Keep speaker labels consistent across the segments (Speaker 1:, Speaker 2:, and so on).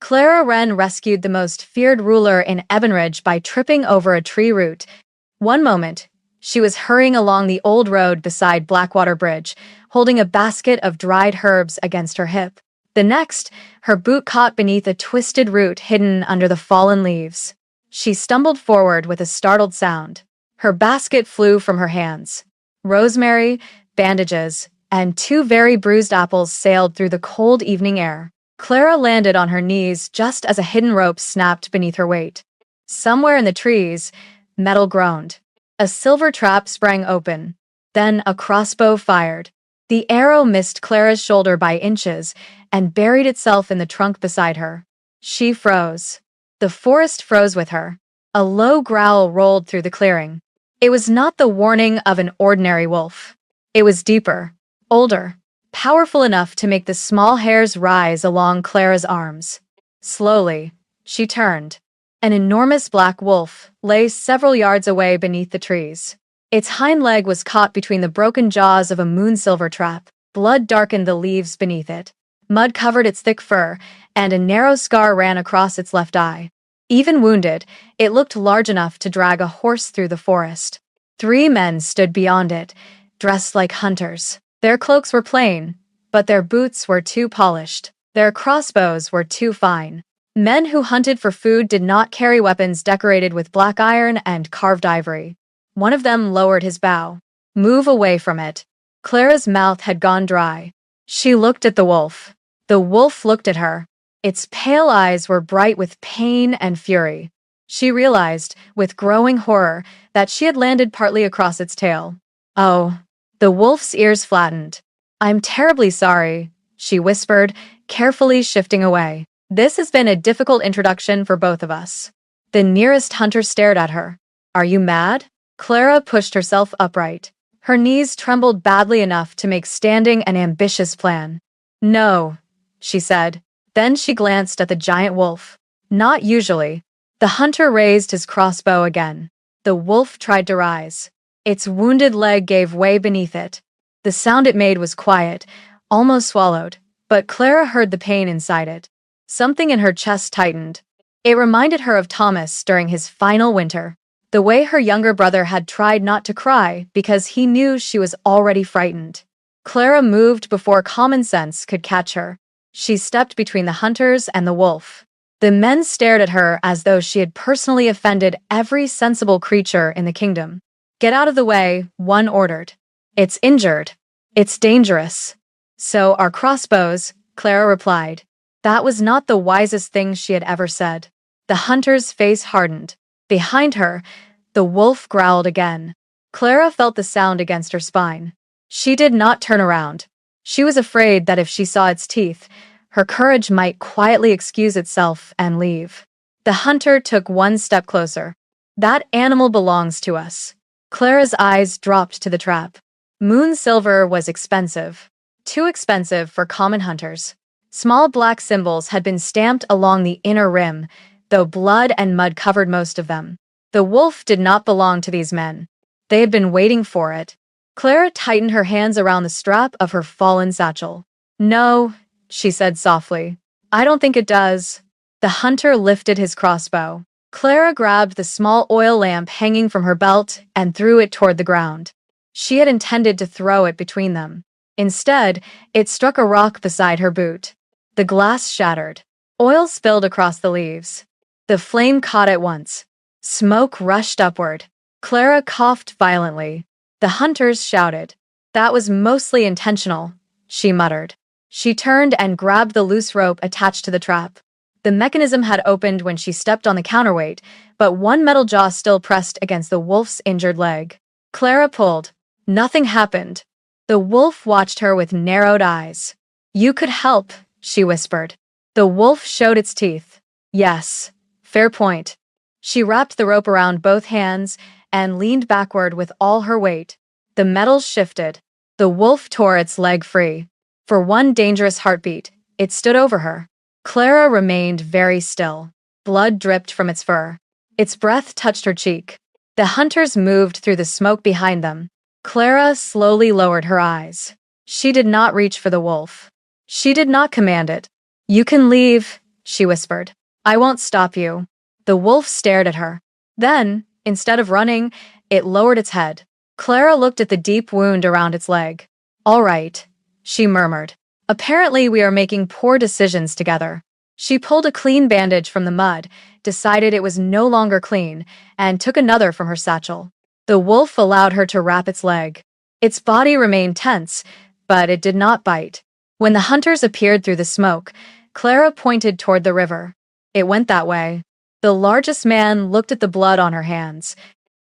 Speaker 1: Clara Wren rescued the most feared ruler in Ebonridge by tripping over a tree root. One moment, she was hurrying along the old road beside Blackwater Bridge, holding a basket of dried herbs against her hip. The next, her boot caught beneath a twisted root hidden under the fallen leaves. She stumbled forward with a startled sound. Her basket flew from her hands. Rosemary, bandages, and two very bruised apples sailed through the cold evening air. Clara landed on her knees just as a hidden rope snapped beneath her weight. Somewhere in the trees, metal groaned. A silver trap sprang open. Then a crossbow fired. The arrow missed Clara's shoulder by inches and buried itself in the trunk beside her. She froze. The forest froze with her. A low growl rolled through the clearing. It was not the warning of an ordinary wolf. It was deeper, older, powerful enough to make the small hairs rise along Clara's arms. Slowly, she turned. An enormous black wolf lay several yards away beneath the trees. Its hind leg was caught between the broken jaws of a moonsilver trap. Blood darkened the leaves beneath it. Mud covered its thick fur, and a narrow scar ran across its left eye. Even wounded, it looked large enough to drag a horse through the forest. 3 men stood beyond it, dressed like hunters. Their cloaks were plain, but their boots were too polished. Their crossbows were too fine. Men who hunted for food did not carry weapons decorated with black iron and carved ivory. One of them lowered his bow. "Move away from it." Clara's mouth had gone dry. She looked at the wolf. The wolf looked at her. Its pale eyes were bright with pain and fury. She realized, with growing horror, that she had landed partly across its tail. "Oh." The wolf's ears flattened. "I'm terribly sorry," she whispered, carefully shifting away. "This has been a difficult introduction for both of us." The nearest hunter stared at her. "Are you mad?" Clara pushed herself upright. Her knees trembled badly enough to make standing an ambitious plan. "No," she said. Then she glanced at the giant wolf. "Not usually." The hunter raised his crossbow again. The wolf tried to rise. Its wounded leg gave way beneath it. The sound it made was quiet, almost swallowed, but Clara heard the pain inside it. Something in her chest tightened. It reminded her of Thomas during his final winter. The way her younger brother had tried not to cry because he knew she was already frightened. Clara moved before common sense could catch her. She stepped between the hunters and the wolf. The men stared at her as though she had personally offended every sensible creature in the kingdom. "Get out of the way," one ordered. "It's injured. It's dangerous." "So are crossbows," Clara replied. That was not the wisest thing she had ever said. The hunter's face hardened. Behind her, the wolf growled again. Clara felt the sound against her spine. She did not turn around. She was afraid that if she saw its teeth, her courage might quietly excuse itself and leave. The hunter took one step closer. "That animal belongs to us." Clara's eyes dropped to the trap. Moon silver was expensive. Too expensive for common hunters. Small black symbols had been stamped along the inner rim, though blood and mud covered most of them. The wolf did not belong to these men. They had been waiting for it. Clara tightened her hands around the strap of her fallen satchel. "No," she said softly. "I don't think it does." The hunter lifted his crossbow. Clara grabbed the small oil lamp hanging from her belt and threw it toward the ground. She had intended to throw it between them. Instead, it struck a rock beside her boot. The glass shattered. Oil spilled across the leaves. The flame caught at once. Smoke rushed upward. Clara coughed violently. The hunters shouted. "That was mostly intentional," she muttered. She turned and grabbed the loose rope attached to the trap. The mechanism had opened when she stepped on the counterweight, but one metal jaw still pressed against the wolf's injured leg. Clara pulled. Nothing happened. The wolf watched her with narrowed eyes. "You could help," she whispered. The wolf showed its teeth. "Yes, fair point." She wrapped the rope around both hands and leaned backward with all her weight. The metals shifted. The wolf tore its leg free. For one dangerous heartbeat, it stood over her. Clara remained very still. Blood dripped from its fur. Its breath touched her cheek. The hunters moved through the smoke behind them. Clara slowly lowered her eyes. She did not reach for the wolf. She did not command it. "You can leave," she whispered. I won't stop you. The wolf stared at her. Then, instead of running, it lowered its head. Clara looked at the deep wound around its leg. All right, she murmured. Apparently we are making poor decisions together. She pulled a clean bandage from the mud, decided it was no longer clean, and took another from her satchel. The wolf allowed her to wrap its leg. Its body remained tense, but it did not bite. When the hunters appeared through the smoke, Clara pointed toward the river. It went that way. The largest man looked at the blood on her hands.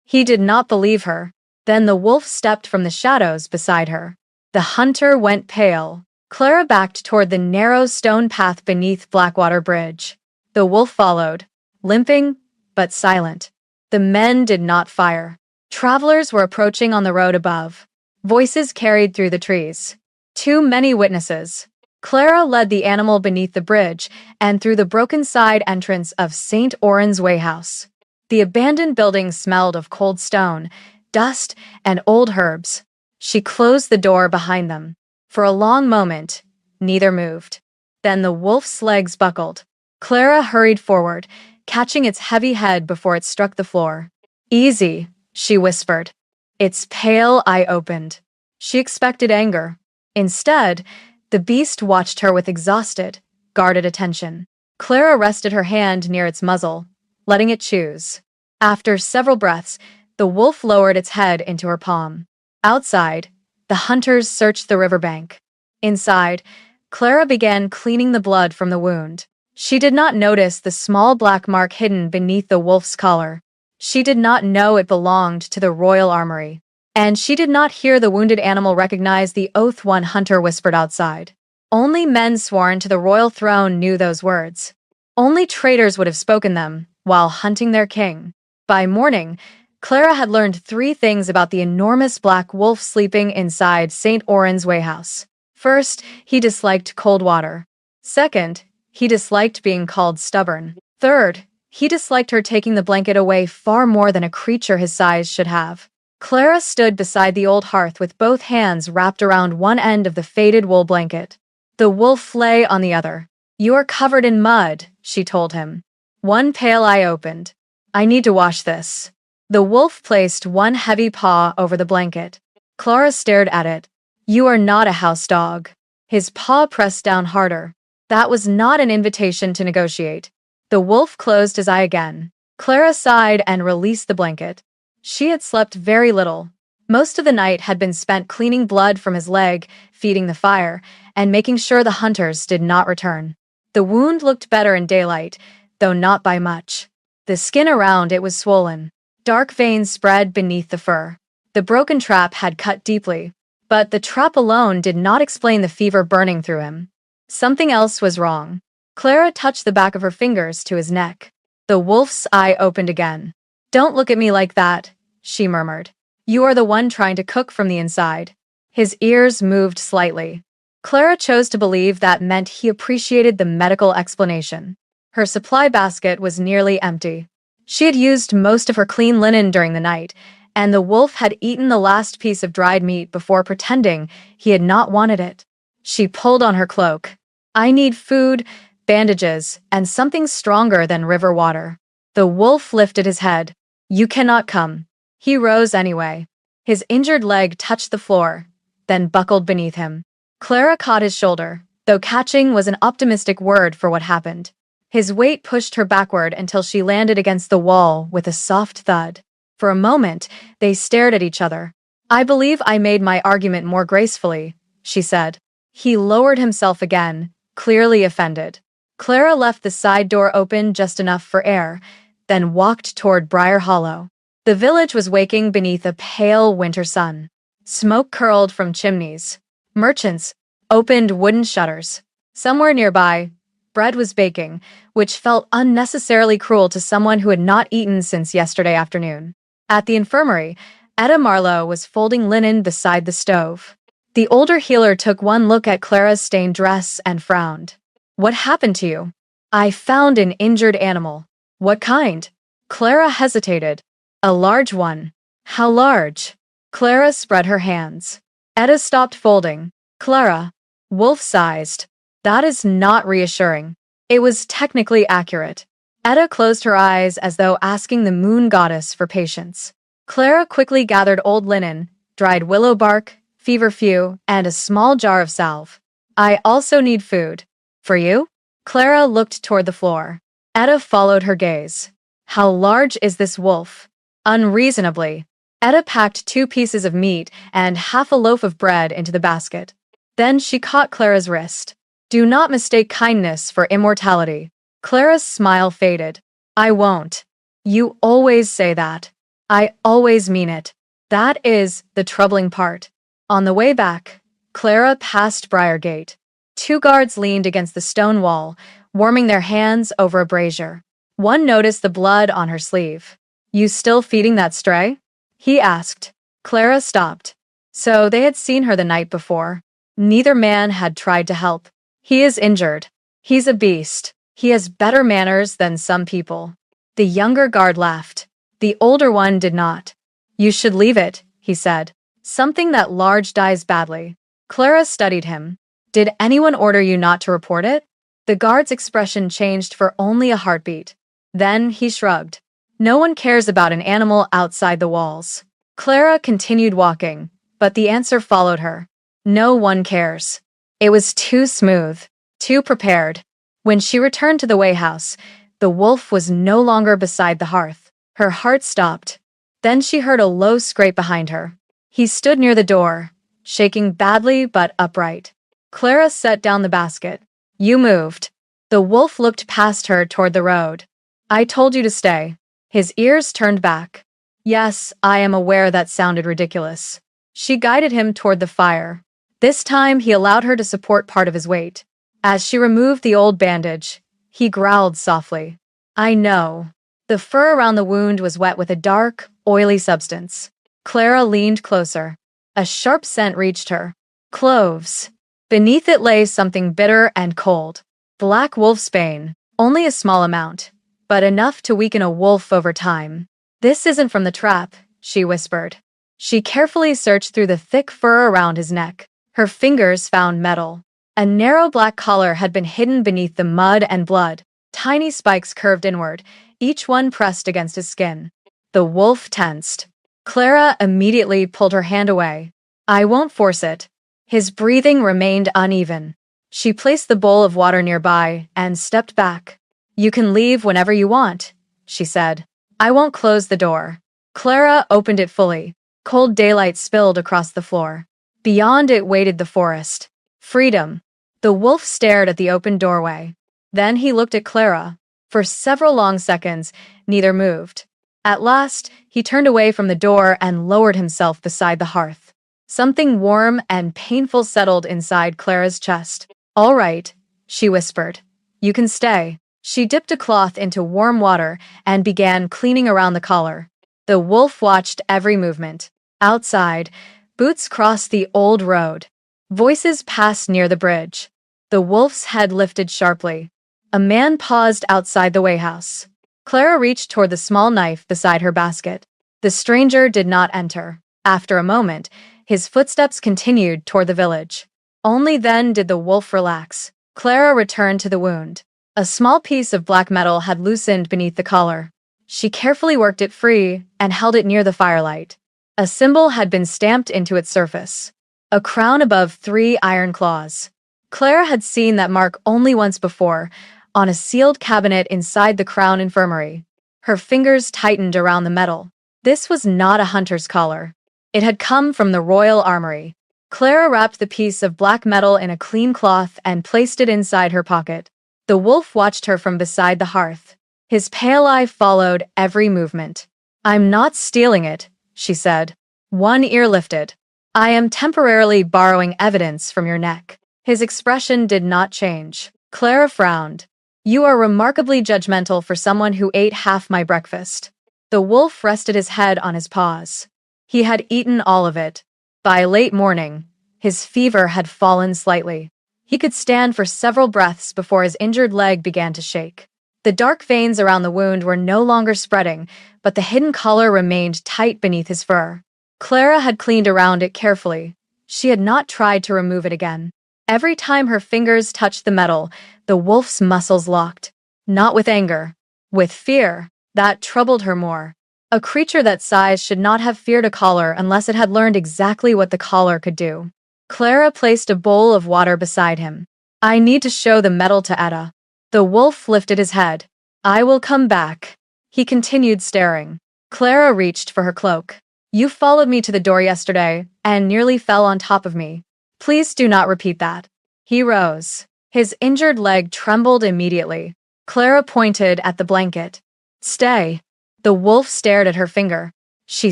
Speaker 1: He did not believe her. Then the wolf stepped from the shadows beside her. The hunter went pale. Clara backed toward the narrow stone path beneath Blackwater Bridge. The wolf followed, limping but silent. The men did not fire. Travelers were approaching on the road above. Voices carried through the trees. Too many witnesses. Clara led the animal beneath the bridge and through the broken side entrance of St. Oran's Way House. The abandoned building smelled of cold stone, dust, and old herbs. She closed the door behind them. For a long moment, neither moved. Then the wolf's legs buckled. Clara hurried forward, catching its heavy head before it struck the floor. Easy, she whispered. Its pale eye opened. She expected anger. Instead, the beast watched her with exhausted, guarded attention. Clara rested her hand near its muzzle, letting it choose. After several breaths, the wolf lowered its head into her palm. Outside, the hunters searched the riverbank. Inside, Clara began cleaning the blood from the wound. She did not notice the small black mark hidden beneath the wolf's collar. She did not know it belonged to the royal armory. And she did not hear the wounded animal recognize the oath one hunter whispered outside. Only men sworn to the royal throne knew those words. Only traitors would have spoken them while hunting their king. By morning, Clara had learned 3 things about the enormous black wolf sleeping inside St. Oran's Way House. First, he disliked cold water. Second, he disliked being called stubborn. Third, he disliked her taking the blanket away far more than a creature his size should have. Clara stood beside the old hearth with both hands wrapped around one end of the faded wool blanket. The wolf lay on the other. You are covered in mud, she told him. One pale eye opened. I need to wash this. The wolf placed one heavy paw over the blanket. Clara stared at it. You are not a house dog. His paw pressed down harder. That was not an invitation to negotiate. The wolf closed his eye again. Clara sighed and released the blanket. She had slept very little. Most of the night had been spent cleaning blood from his leg, feeding the fire, and making sure the hunters did not return. The wound looked better in daylight, though not by much. The skin around it was swollen. Dark veins spread beneath the fur. The broken trap had cut deeply, but the trap alone did not explain the fever burning through him. Something else was wrong. Clara touched the back of her fingers to his neck. The wolf's eye opened again. Don't look at me like that, she murmured. You are the one trying to cook from the inside. His ears moved slightly. Clara chose to believe that meant he appreciated the medical explanation. Her supply basket was nearly empty. She had used most of her clean linen during the night, and the wolf had eaten the last piece of dried meat before pretending he had not wanted it. She pulled on her cloak. I need food, bandages, and something stronger than river water. The wolf lifted his head. You cannot come. He rose anyway. His injured leg touched the floor, then buckled beneath him. Clara caught his shoulder, though catching was an optimistic word for what happened. His weight pushed her backward until she landed against the wall with a soft thud. For a moment, they stared at each other. I believe I made my argument more gracefully, she said. He lowered himself again, clearly offended. Clara left the side door open just enough for air, then walked toward Briar Hollow. The village was waking beneath a pale winter sun. Smoke curled from chimneys. Merchants opened wooden shutters. Somewhere nearby, bread was baking, which felt unnecessarily cruel to someone who had not eaten since yesterday afternoon. At the infirmary, Etta Marlowe was folding linen beside the stove. The older healer took one look at Clara's stained dress and frowned. What happened to you? I found an injured animal. What kind? Clara hesitated. A large one. How large? Clara spread her hands. Etta stopped folding. Clara, wolf-sized. That is not reassuring. It was technically accurate. Etta closed her eyes as though asking the moon goddess for patience. Clara quickly gathered old linen, dried willow bark, feverfew, and a small jar of salve. I also need food. For you? Clara looked toward the floor. Etta followed her gaze. How large is this wolf? Unreasonably. Etta packed 2 pieces of meat and half a loaf of bread into the basket. Then she caught Clara's wrist. Do not mistake kindness for immortality. Clara's smile faded. I won't. You always say that. I always mean it. That is the troubling part. On the way back, Clara passed Briargate. 2 guards leaned against the stone wall, warming their hands over a brazier. One noticed the blood on her sleeve. You still feeding that stray? He asked. Clara stopped. So they had seen her the night before. Neither man had tried to help. He is injured. He's a beast. He has better manners than some people. The younger guard laughed. The older one did not. You should leave it, he said. Something that large dies badly. Clara studied him. Did anyone order you not to report it? The guard's expression changed for only a heartbeat. Then he shrugged. No one cares about an animal outside the walls. Clara continued walking, but the answer followed her. No one cares. It was too smooth, too prepared. When she returned to the Way House, the wolf was no longer beside the hearth. Her heart stopped. Then she heard a low scrape behind her. He stood near the door, shaking badly but upright. Clara set down the basket. You moved. The wolf looked past her toward the road. I told you to stay. His ears turned back. Yes, I am aware that sounded ridiculous. She guided him toward the fire. This time he allowed her to support part of his weight. As she removed the old bandage, he growled softly. I know. The fur around the wound was wet with a dark, oily substance. Clara leaned closer. A sharp scent reached her. Cloves. Beneath it lay something bitter and cold. Black wolfsbane, only a small amount, but enough to weaken a wolf over time. This isn't from the trap, she whispered. She carefully searched through the thick fur around his neck. Her fingers found metal. A narrow black collar had been hidden beneath the mud and blood. Tiny spikes curved inward, each one pressed against his skin. The wolf tensed. Clara immediately pulled her hand away. I won't force it. His breathing remained uneven. She placed the bowl of water nearby and stepped back. You can leave whenever you want, she said. I won't close the door. Clara opened it fully. Cold daylight spilled across the floor. Beyond it waited the forest. Freedom. The wolf stared at the open doorway. Then he looked at Clara. For several long seconds, neither moved. At last, he turned away from the door and lowered himself beside the hearth. Something warm and painful settled inside Clara's chest. All right, she whispered. You can stay. She dipped a cloth into warm water and began cleaning around the collar. The wolf watched every movement. Outside, boots crossed the old road. Voices passed near the bridge. The wolf's head lifted sharply. A man paused outside the Way House. Clara reached toward the small knife beside her basket. The stranger did not enter. After a moment, his footsteps continued toward the village. Only then did the wolf relax. Clara returned to the wound. A small piece of black metal had loosened beneath the collar. She carefully worked it free and held it near the firelight. A symbol had been stamped into its surface. A crown above 3 iron claws. Clara had seen that mark only once before, on a sealed cabinet inside the Crown Infirmary. Her fingers tightened around the metal. This was not a hunter's collar. It had come from the Royal Armory. Clara wrapped the piece of black metal in a clean cloth and placed it inside her pocket. The wolf watched her from beside the hearth. His pale eye followed every movement. I'm not stealing it, she said. One ear lifted. I am temporarily borrowing evidence from your neck. His expression did not change. Clara frowned. You are remarkably judgmental for someone who ate half my breakfast. The wolf rested his head on his paws. He had eaten all of it. By late morning, his fever had fallen slightly. He could stand for several breaths before his injured leg began to shake. The dark veins around the wound were no longer spreading, but the hidden collar remained tight beneath his fur. Clara had cleaned around it carefully. She had not tried to remove it again. Every time her fingers touched the metal, The wolf's muscles locked. Not with anger. With fear. That troubled her more. A creature that size should not have feared a collar unless it had learned exactly what the collar could do. Clara placed a bowl of water beside him. I need to show the medal to Etta. The wolf lifted his head. I will come back. He continued staring. Clara reached for her cloak. You followed me to the door yesterday and nearly fell on top of me. Please do not repeat that. He rose. His injured leg trembled immediately. Clara pointed at the blanket. Stay. The wolf stared at her finger. She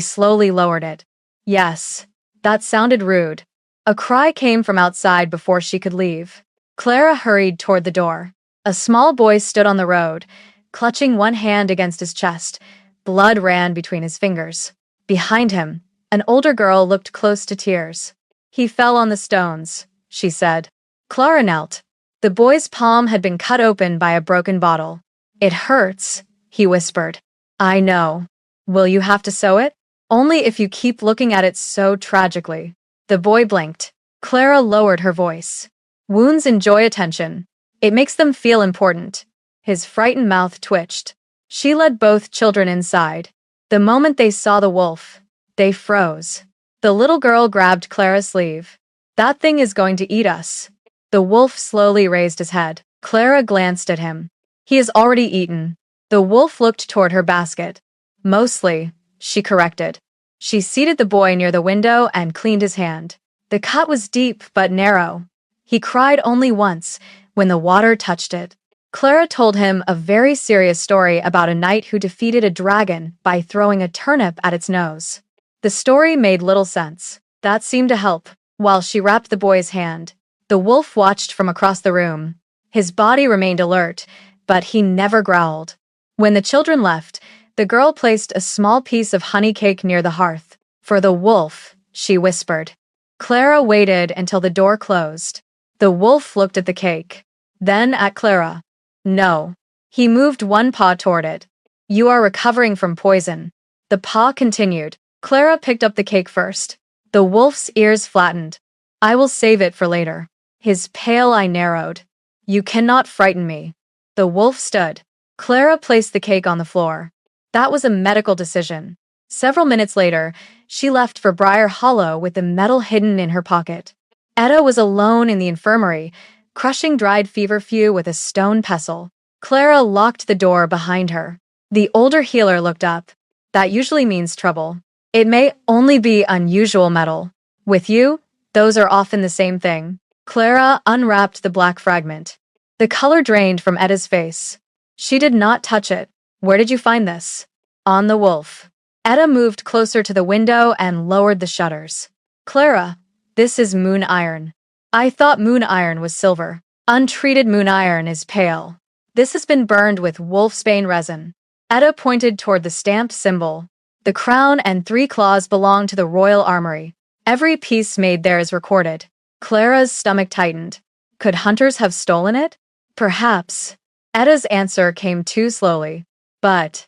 Speaker 1: slowly lowered it. Yes. That sounded rude. A cry came from outside before she could leave. Clara hurried toward the door. A small boy stood on the road, clutching one hand against his chest. Blood ran between his fingers. Behind him, an older girl looked close to tears. He fell on the stones, she said. Clara knelt. The boy's palm had been cut open by a broken bottle. It hurts, he whispered. I know. Will you have to sew it? Only if you keep looking at it so tragically. The boy blinked. Clara lowered her voice. Wounds enjoy attention. It makes them feel important. His frightened mouth twitched. She led both children inside. The moment they saw the wolf, they froze. The little girl grabbed Clara's sleeve. That thing is going to eat us. The wolf slowly raised his head. Clara glanced at him. He is already eaten. The wolf looked toward her basket. Mostly, she corrected. She seated the boy near the window and cleaned his hand. The cut was deep but narrow. He cried only once, when the water touched it. Clara told him a very serious story about a knight who defeated a dragon by throwing a turnip at its nose. The story made little sense. That seemed to help. While she wrapped the boy's hand, the wolf watched from across the room. His body remained alert, but he never growled. When the children left, the girl placed a small piece of honey cake near the hearth. For the wolf, she whispered. Clara waited until the door closed. The wolf looked at the cake, then at Clara. No. He moved one paw toward it. You are recovering from poison. The paw continued. Clara picked up the cake first. The wolf's ears flattened. I will save it for later. His pale eye narrowed. You cannot frighten me. The wolf stood. Clara placed the cake on the floor. That was a medical decision. Several minutes later, she left for Briar Hollow with the medal hidden in her pocket. Etta was alone in the infirmary, crushing dried feverfew with a stone pestle. Clara locked the door behind her. The older healer looked up. That usually means trouble. It may only be unusual metal. With you, those are often the same thing. Clara unwrapped the black fragment. The color drained from Etta's face. She did not touch it. Where did you find this? On the wolf. Etta moved closer to the window and lowered the shutters. Clara, this is moon iron. I thought moon iron was silver. Untreated moon iron is pale. This has been burned with wolfsbane resin. Etta pointed toward the stamped symbol. The crown and 3 claws belong to the royal armory. Every piece made there is recorded. Clara's stomach tightened. Could hunters have stolen it? Perhaps. Etta's answer came too slowly. But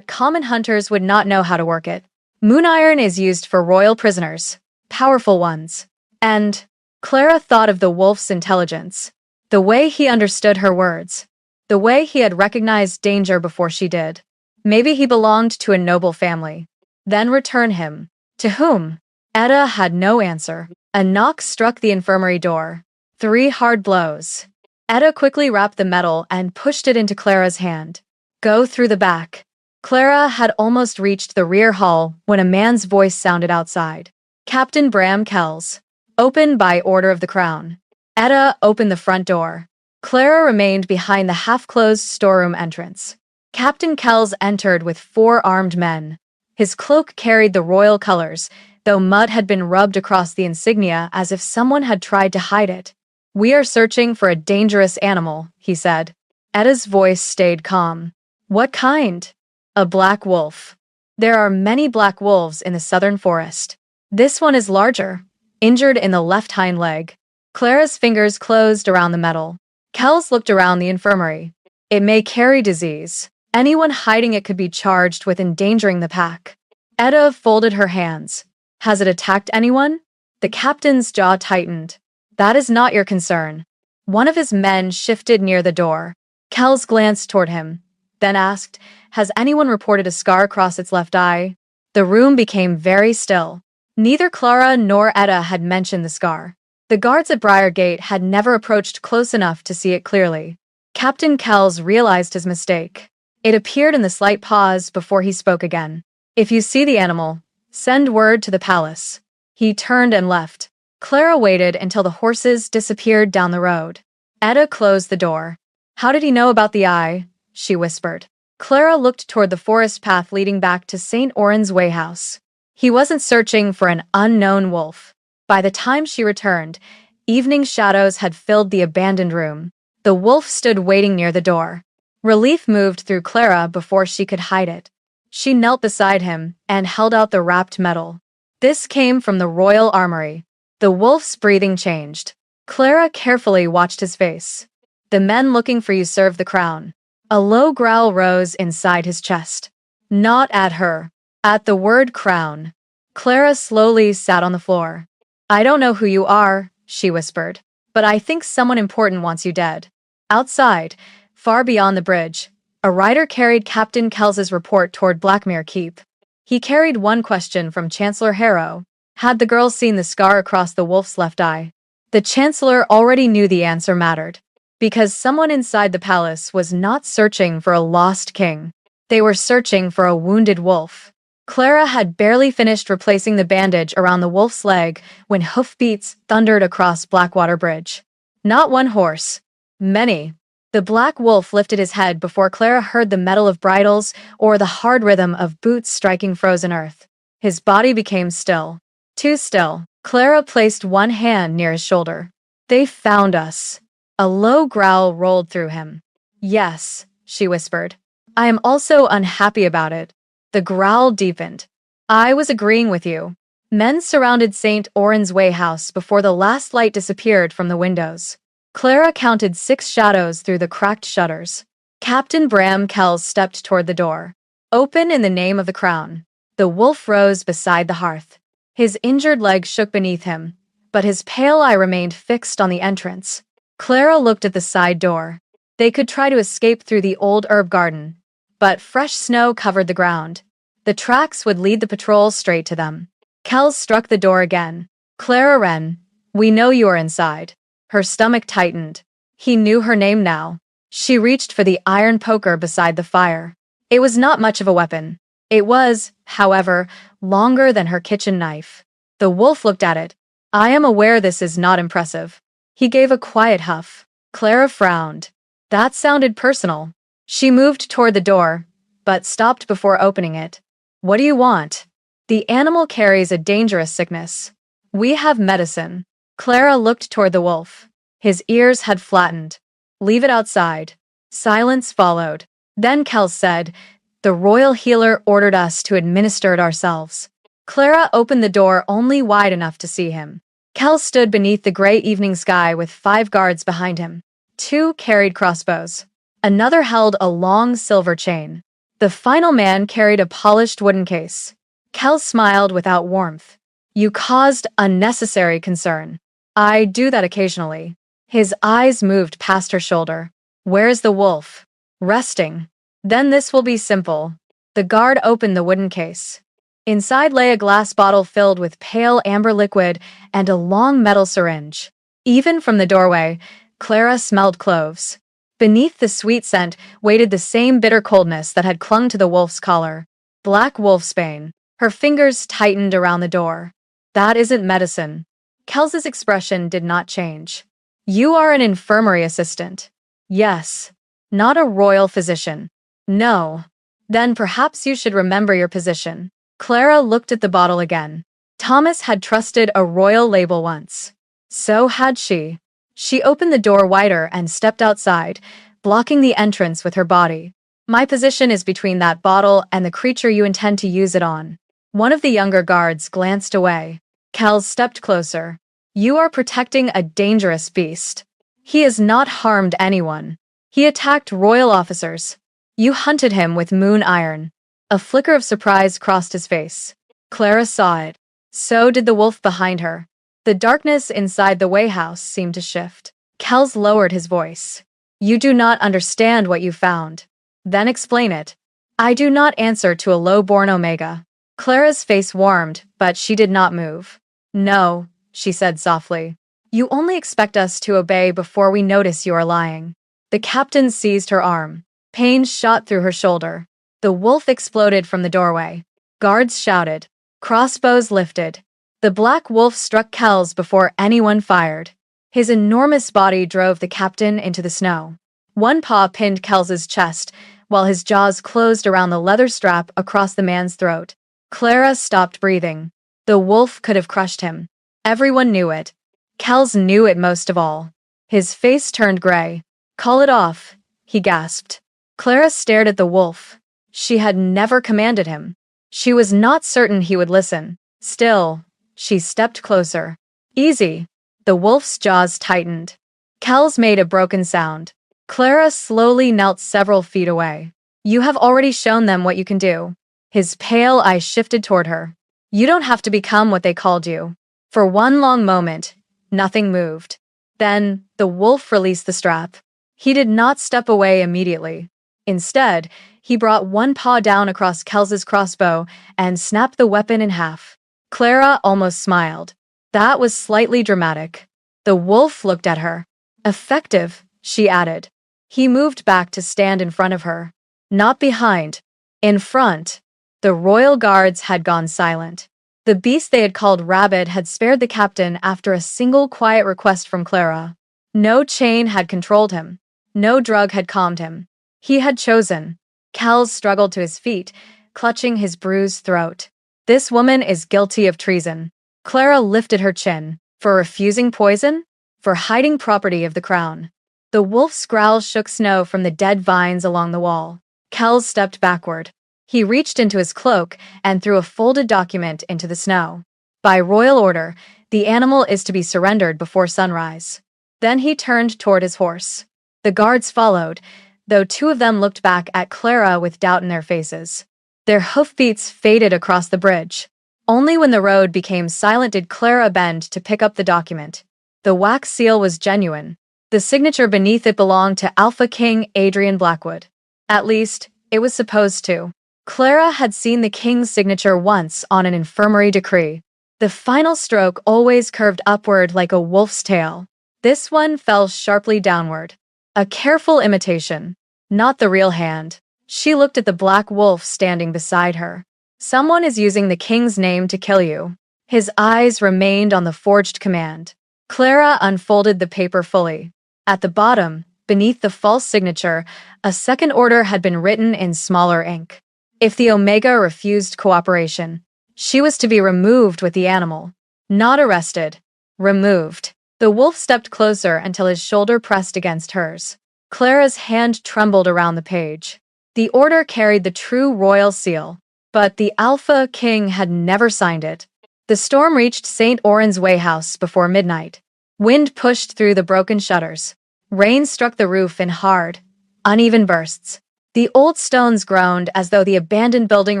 Speaker 1: common hunters would not know how to work it. Moon iron is used for royal prisoners, powerful ones. And Clara thought of the wolf's intelligence, the way he understood her words, the way he had recognized danger before she did. Maybe he belonged to a noble family. Then return him. To whom? Etta had no answer. A knock struck the infirmary door. 3 hard blows. Etta quickly wrapped the medal and pushed it into Clara's hand. Go through the back. Clara had almost reached the rear hall when a man's voice sounded outside. Captain Bram Kells. Open by order of the crown. Etta opened the front door. Clara remained behind the half-closed storeroom entrance. Captain Kells entered with 4 armed men. His cloak carried the royal colors, though mud had been rubbed across the insignia as if someone had tried to hide it. We are searching for a dangerous animal, he said. Etta's voice stayed calm. What kind? A black wolf. There are many black wolves in the southern forest. This one is larger, injured in the left hind leg. Clara's fingers closed around the metal. Kells looked around the infirmary. It may carry disease. Anyone hiding it could be charged with endangering the pack. Etta folded her hands. Has it attacked anyone? The captain's jaw tightened. That is not your concern. One of his men shifted near the door. Kells glanced toward him, then asked, "Has anyone reported a scar across its left eye?" The room became very still. Neither Clara nor Etta had mentioned the scar. The guards at Briargate had never approached close enough to see it clearly. Captain Kells realized his mistake. It appeared in the slight pause before he spoke again. "If you see the animal, send word to the palace." He turned and left. Clara waited until the horses disappeared down the road. Etta closed the door. "How did he know about the eye?" she whispered. Clara looked toward the forest path leading back to St. Oran's Way House. He wasn't searching for an unknown wolf. By the time she returned, evening shadows had filled the abandoned room. The wolf stood waiting near the door. Relief moved through Clara before she could hide it. She knelt beside him and held out the wrapped metal. This came from the royal armory. The wolf's breathing changed. Clara carefully watched his face. "The men looking for you serve the crown." A low growl rose inside his chest. Not at her. At the word crown. Clara slowly sat on the floor. "I don't know who you are," she whispered, "but I think someone important wants you dead." Outside, far beyond the bridge, a rider carried Captain Kells's report toward Blackmere Keep. He carried one question from Chancellor Harrow. Had the girl seen the scar across the wolf's left eye? The Chancellor already knew the answer mattered. Because someone inside the palace was not searching for a lost king. They were searching for a wounded wolf. Clara had barely finished replacing the bandage around the wolf's leg when hoofbeats thundered across Blackwater Bridge. Not one horse. Many. The black wolf lifted his head before Clara heard the metal of bridles or the hard rhythm of boots striking frozen earth. His body became still. Too still. Clara placed one hand near his shoulder. "They found us." A low growl rolled through him. "Yes," she whispered. "I am also unhappy about it." The growl deepened. "I was agreeing with you." Men surrounded St. Oran's Way House before the last light disappeared from the windows. Clara counted 6 shadows through the cracked shutters. Captain Bram Kells stepped toward the door. "Open in the name of the crown." The wolf rose beside the hearth. His injured leg shook beneath him, but his pale eye remained fixed on the entrance. Clara looked at the side door. They could try to escape through the old herb garden, but fresh snow covered the ground. The tracks would lead the patrol straight to them. Kells struck the door again. "Clara Wren, we know you are inside." Her stomach tightened. He knew her name now. She reached for the iron poker beside the fire. It was not much of a weapon. It was, however, longer than her kitchen knife. The wolf looked at it. "I am aware this is not impressive." He gave a quiet huff. Clara frowned. That sounded personal. She moved toward the door, but stopped before opening it. "What do you want?" "The animal carries a dangerous sickness. We have medicine." Clara looked toward the wolf. His ears had flattened. "Leave it outside." Silence followed. Then Kells said, "The royal healer ordered us to administer it ourselves." Clara opened the door only wide enough to see him. Kells stood beneath the gray evening sky with 5 guards behind him. 2 carried crossbows. Another held a long silver chain. The final man carried a polished wooden case. Kells smiled without warmth. "You caused unnecessary concern." "I do that occasionally." His eyes moved past her shoulder. "Where's the wolf?" "Resting." "Then this will be simple." The guard opened the wooden case. Inside lay a glass bottle filled with pale amber liquid and a long metal syringe. Even from the doorway, Clara smelled cloves. Beneath the sweet scent waited the same bitter coldness that had clung to the wolf's collar. Black wolfsbane. Her fingers tightened around the door. "That isn't medicine." Kels's expression did not change. "You are an infirmary assistant." "Yes." "Not a royal physician." "No." "Then perhaps you should remember your position." Clara looked at the bottle again. Thomas had trusted a royal label once. So had she. She opened the door wider and stepped outside, blocking the entrance with her body. "My position is between that bottle and the creature you intend to use it on." One of the younger guards glanced away. Kells stepped closer. "You are protecting a dangerous beast. He has not harmed anyone. He attacked royal officers. You hunted him with moon iron." A flicker of surprise crossed his face. Clara saw it. So did the wolf behind her. The darkness inside the Way House seemed to shift. Kells lowered his voice. You do not understand what you found. Then explain it. I do not answer to a low-born Omega. Clara's face warmed, but she did not move. No, she said softly. You only expect us to obey before we notice you are lying. The captain seized her arm. Pain shot through her shoulder. The wolf exploded from the doorway. Guards shouted. Crossbows lifted. The black wolf struck Kells before anyone fired. His enormous body drove the captain into the snow. One paw pinned Kells's chest, while his jaws closed around the leather strap across the man's throat. Clara stopped breathing. The wolf could have crushed him. Everyone knew it. Kells knew it most of all. His face turned gray. Call it off, he gasped. Clara stared at the wolf. She had never commanded him. She was not certain he would listen. Still, she stepped closer. Easy. The wolf's jaws tightened. Kells made a broken sound. Clara slowly knelt several feet away. You have already shown them what you can do. His pale eyes shifted toward her. You don't have to become what they called you. For one long moment, nothing moved. Then, the wolf released the strap. He did not step away immediately. Instead, he brought one paw down across Kells's crossbow and snapped the weapon in half. Clara almost smiled. That was slightly dramatic. The wolf looked at her. Effective, she added. He moved back to stand in front of her. Not behind. In front. The royal guards had gone silent. The beast they had called Rabid had spared the captain after a single quiet request from Clara. No chain had controlled him. No drug had calmed him. He had chosen. Kells struggled to his feet, clutching his bruised throat. This woman is guilty of treason. Clara lifted her chin. For refusing poison? For hiding property of the crown. The wolf's growl shook snow from the dead vines along the wall. Kells stepped backward. He reached into his cloak and threw a folded document into the snow. By royal order, the animal is to be surrendered before sunrise. Then he turned toward his horse. The guards followed, though two of them looked back at Clara with doubt in their faces. Their hoofbeats faded across the bridge. Only when the road became silent did Clara bend to pick up the document. The wax seal was genuine. The signature beneath it belonged to Alpha King Adrian Blackwood. At least, it was supposed to. Clara had seen the king's signature once on an infirmary decree. The final stroke always curved upward like a wolf's tail. This one fell sharply downward. A careful imitation. Not the real hand. She looked at the black wolf standing beside her. Someone is using the king's name to kill you. His eyes remained on the forged command. Clara unfolded the paper fully. At the bottom, beneath the false signature, a second order had been written in smaller ink. If the Omega refused cooperation, she was to be removed with the animal. Not arrested. Removed. The wolf stepped closer until his shoulder pressed against hers. Clara's hand trembled around the page. The order carried the true royal seal, but the Alpha King had never signed it. The storm reached St. Oran's Way House before midnight. Wind pushed through the broken shutters. Rain struck the roof in hard, uneven bursts. The old stones groaned as though the abandoned building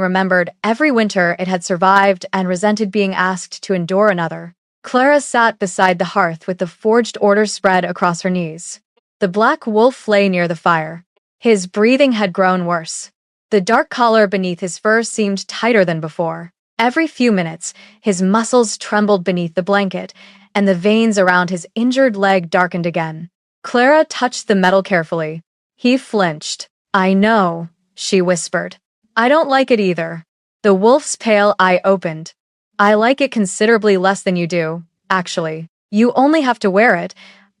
Speaker 1: remembered every winter it had survived and resented being asked to endure another. Clara sat beside the hearth with the forged order spread across her knees. The black wolf lay near the fire. His breathing had grown worse. The dark collar beneath his fur seemed tighter than before. Every few minutes, his muscles trembled beneath the blanket, and the veins around his injured leg darkened again. Clara touched the metal carefully. He flinched. I know, she whispered. I don't like it either. The wolf's pale eye opened. I like it considerably less than you do, actually. You only have to wear it.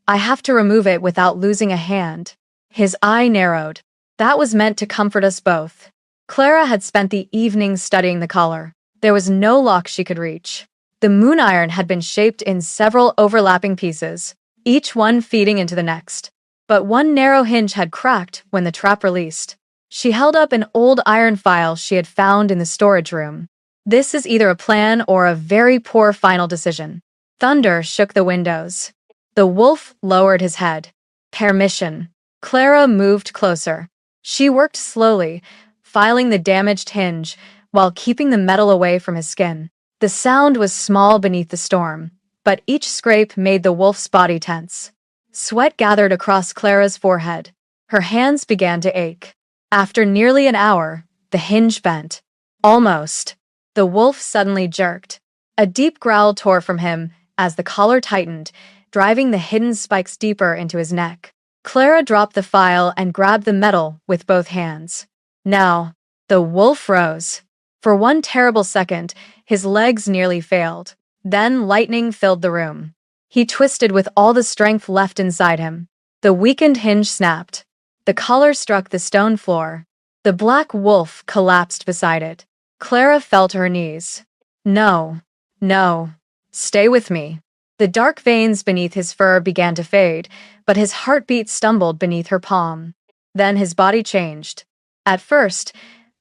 Speaker 1: I have to remove it without losing a hand. His eye narrowed. That was meant to comfort us both. Clara had spent the evening studying the collar. There was no lock she could reach. The moon iron had been shaped in several overlapping pieces, each one feeding into the next. But one narrow hinge had cracked when the trap released. She held up an old iron file she had found in the storage room. This is either a plan or a very poor final decision. Thunder shook the windows. The wolf lowered his head. Permission. Clara moved closer. She worked slowly, filing the damaged hinge, while keeping the metal away from his skin. The sound was small beneath the storm, but each scrape made the wolf's body tense. Sweat gathered across Clara's forehead. Her hands began to ache. After nearly an hour, the hinge bent. Almost. The wolf suddenly jerked. A deep growl tore from him as the collar tightened, driving the hidden spikes deeper into his neck. Clara dropped the file and grabbed the metal with both hands. Now, the wolf rose. For one terrible second, his legs nearly failed. Then lightning filled the room. He twisted with all the strength left inside him. The weakened hinge snapped. The collar struck the stone floor. The black wolf collapsed beside it. Clara fell to her knees. No, no, stay with me. The dark veins beneath his fur began to fade, but his heartbeat stumbled beneath her palm. Then his body changed. At first,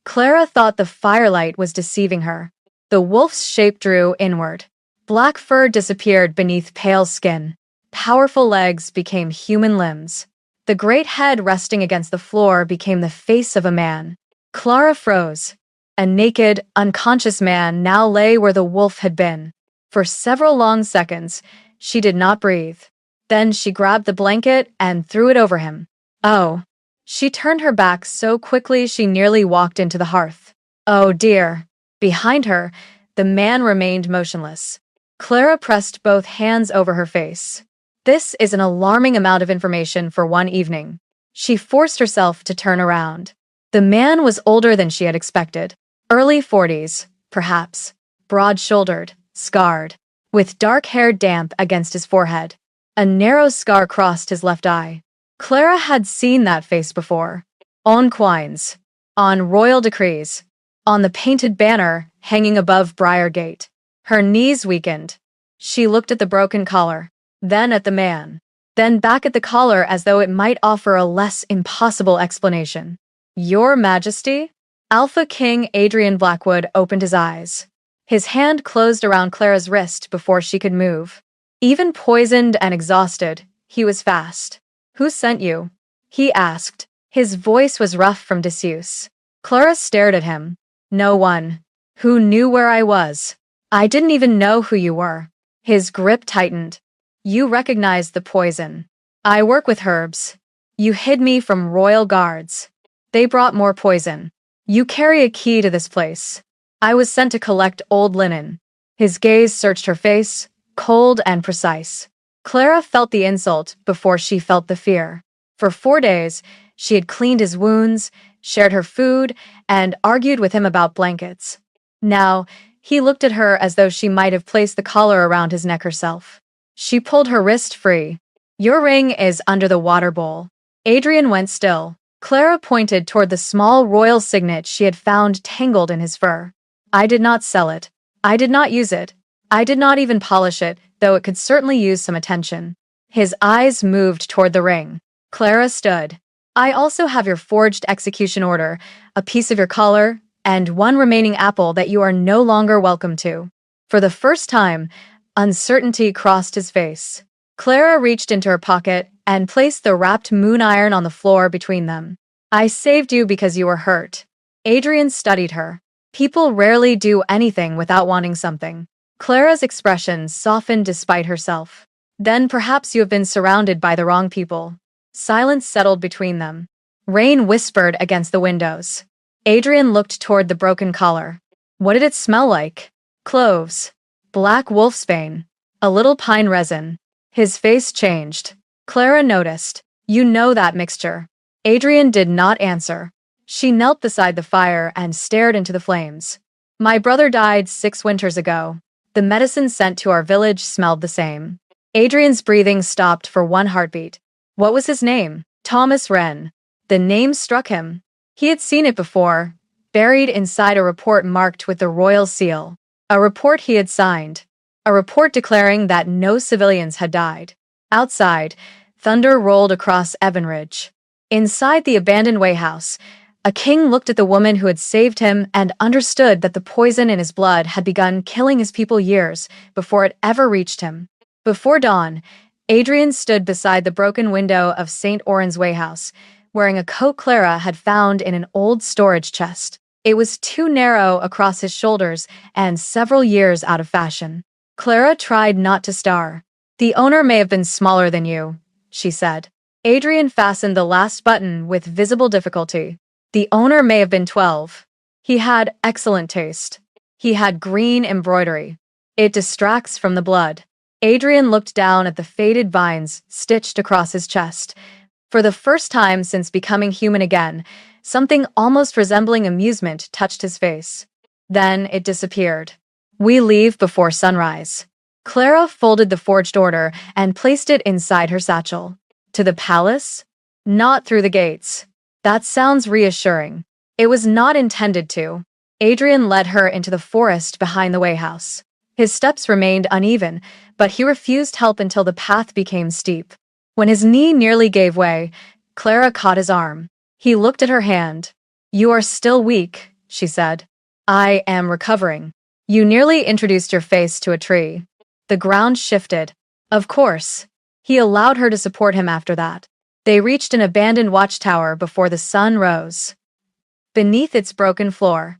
Speaker 1: Clara thought the firelight was deceiving her. The wolf's shape drew inward. Black fur disappeared beneath pale skin. Powerful legs became human limbs. The great head resting against the floor became the face of a man. Clara froze. A naked, unconscious man now lay where the wolf had been. For several long seconds, she did not breathe. Then she grabbed the blanket and threw it over him. Oh. She turned her back so quickly she nearly walked into the hearth. Oh dear. Behind her, the man remained motionless. Clara pressed both hands over her face. This is an alarming amount of information for one evening. She forced herself to turn around. The man was older than she had expected. Early 40s, perhaps. Broad-shouldered, scarred, with dark hair damp against his forehead. A narrow scar crossed his left eye. Clara had seen that face before. On coins. On royal decrees. On the painted banner hanging above Briargate. Her knees weakened. She looked at the broken collar, then at the man, then back at the collar as though it might offer a less impossible explanation. Your Majesty? Alpha King Adrian Blackwood opened his eyes. His hand closed around Clara's wrist before she could move. Even poisoned and exhausted, he was fast. Who sent you? He asked. His voice was rough from disuse. Clara stared at him. No one. Who knew where I was? I didn't even know who you were. His grip tightened. You recognized the poison. I work with herbs. You hid me from royal guards. They brought more poison. You carry a key to this place. I was sent to collect old linen. His gaze searched her face, cold and precise. Clara felt the insult before she felt the fear. For 4 days, she had cleaned his wounds, shared her food, and argued with him about blankets. Now, he looked at her as though she might have placed the collar around his neck herself. She pulled her wrist free. Your ring is under the water bowl. Adrian went still. Clara pointed toward the small royal signet she had found tangled in his fur. I did not sell it. I did not use it. I did not even polish it, though it could certainly use some attention. His eyes moved toward the ring. Clara stood. I also have your forged execution order, a piece of your collar, and one remaining apple that you are no longer welcome to. For the first time, uncertainty crossed his face. Clara reached into her pocket and placed the wrapped moon iron on the floor between them. I saved you because you were hurt. Adrian studied her. People rarely do anything without wanting something. Clara's expression softened despite herself. Then perhaps you have been surrounded by the wrong people. Silence settled between them. Rain whispered against the windows. Adrian looked toward the broken collar. What did it smell like? Cloves. Black wolfsbane. A little pine resin. His face changed. Clara noticed. You know that mixture. Adrian did not answer. She knelt beside the fire and stared into the flames. My brother died 6 winters ago. The medicine sent to our village smelled the same. Adrian's breathing stopped for one heartbeat. What was his name? Thomas Wren. The name struck him. He had seen it before, buried inside a report marked with the royal seal. A report he had signed. A report declaring that no civilians had died. Outside, thunder rolled across Evanridge. Inside the abandoned wayhouse, a king looked at the woman who had saved him and understood that the poison in his blood had begun killing his people years before it ever reached him. Before dawn, Adrian stood beside the broken window of St. Oran's Wayhouse, wearing a coat Clara had found in an old storage chest. It was too narrow across his shoulders and several years out of fashion. Clara tried not to star. The owner may have been smaller than you, she said. Adrian fastened the last button with visible difficulty. The owner may have been 12. He had excellent taste. He had green embroidery. It distracts from the blood. Adrian looked down at the faded vines stitched across his chest. For the first time since becoming human again, something almost resembling amusement touched his face. Then it disappeared. We leave before sunrise. Clara folded the forged order and placed it inside her satchel. To the palace? Not through the gates. That sounds reassuring. It was not intended to. Adrian led her into the forest behind the way house. His steps remained uneven, but he refused help until the path became steep. When his knee nearly gave way, Clara caught his arm. He looked at her hand. You are still weak, she said. I am recovering. You nearly introduced your face to a tree. The ground shifted. Of course. He allowed her to support him after that. They reached an abandoned watchtower before the sun rose. Beneath its broken floor,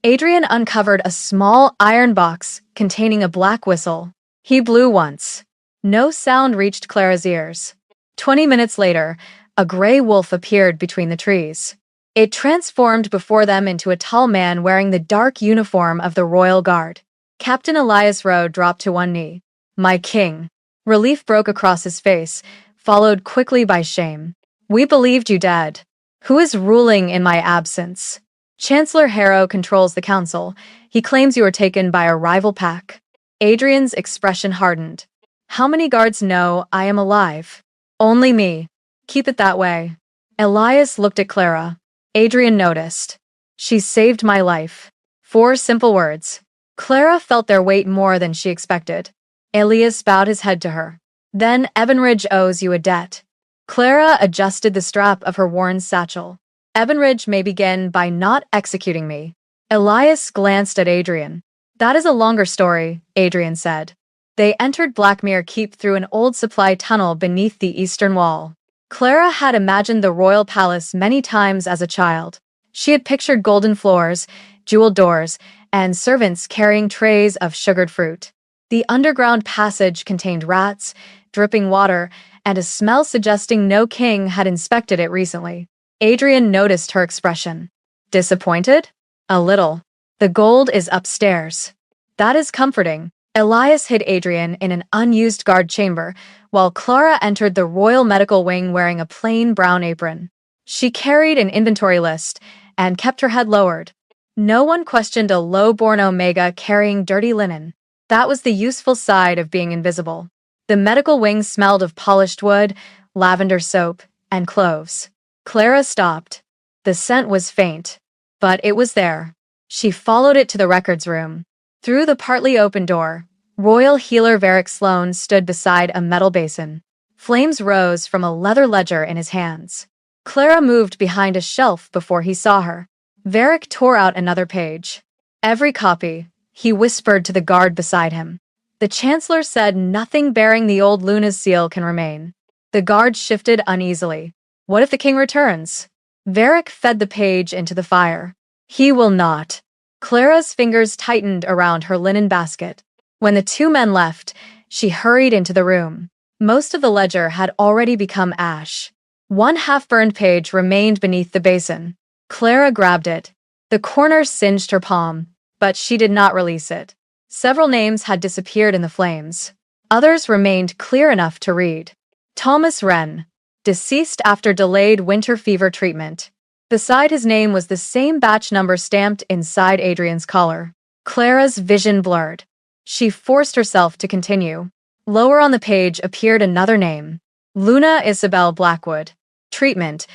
Speaker 1: Adrian uncovered a small iron box containing a black whistle. He blew once. No sound reached Clara's ears. 20 minutes later, a gray wolf appeared between the trees. It transformed before them into a tall man wearing the dark uniform of the Royal Guard. Captain Elias Rowe dropped to one knee. My king. Relief broke across his face, followed quickly by shame. We believed you dead. Who is ruling in my absence? Chancellor Harrow controls the council. He claims you were taken by a rival pack. Adrian's expression hardened. How many guards know I am alive? Only me. Keep it that way. Elias looked at Clara. Adrian noticed. She saved my life. 4 simple words. Clara felt their weight more than she expected. Elias bowed his head to her. Then Ebenridge owes you a debt. Clara adjusted the strap of her worn satchel. Ebenridge may begin by not executing me. Elias glanced at Adrian. That is a longer story, Adrian said. They entered Blackmere Keep through an old supply tunnel beneath the eastern wall. Clara had imagined the royal palace many times as a child. She had pictured golden floors, jeweled doors, and servants carrying trays of sugared fruit. The underground passage contained rats, dripping water, and a smell suggesting no king had inspected it recently. Adrian noticed her expression. Disappointed? A little. The gold is upstairs. That is comforting. Elias hid Adrian in an unused guard chamber, while Clara entered the royal medical wing wearing a plain brown apron. She carried an inventory list and kept her head lowered. No one questioned a low-born Omega carrying dirty linen. That was the useful side of being invisible. The medical wing smelled of polished wood, lavender soap, and cloves. Clara stopped. The scent was faint, but it was there. She followed it to the records room. Through the partly open door, royal healer Varick Sloane stood beside a metal basin. Flames rose from a leather ledger in his hands. Clara moved behind a shelf before he saw her. Varick tore out another page. Every copy, he whispered to the guard beside him. The Chancellor said nothing bearing the old Luna's seal can remain. The guard shifted uneasily. What if the king returns? Varick fed the page into the fire. He will not. Clara's fingers tightened around her linen basket. When the 2 men left, she hurried into the room. Most of the ledger had already become ash. 1 half-burned page remained beneath the basin. Clara grabbed it. The corner singed her palm, but she did not release it. Several names had disappeared in the flames. Others remained clear enough to read. Thomas Wren, deceased after delayed winter fever treatment. Beside his name was the same batch number stamped inside Adrian's collar. Clara's vision blurred. She forced herself to continue. Lower on the page appeared another name. Luna Isabel Blackwood. Treatment: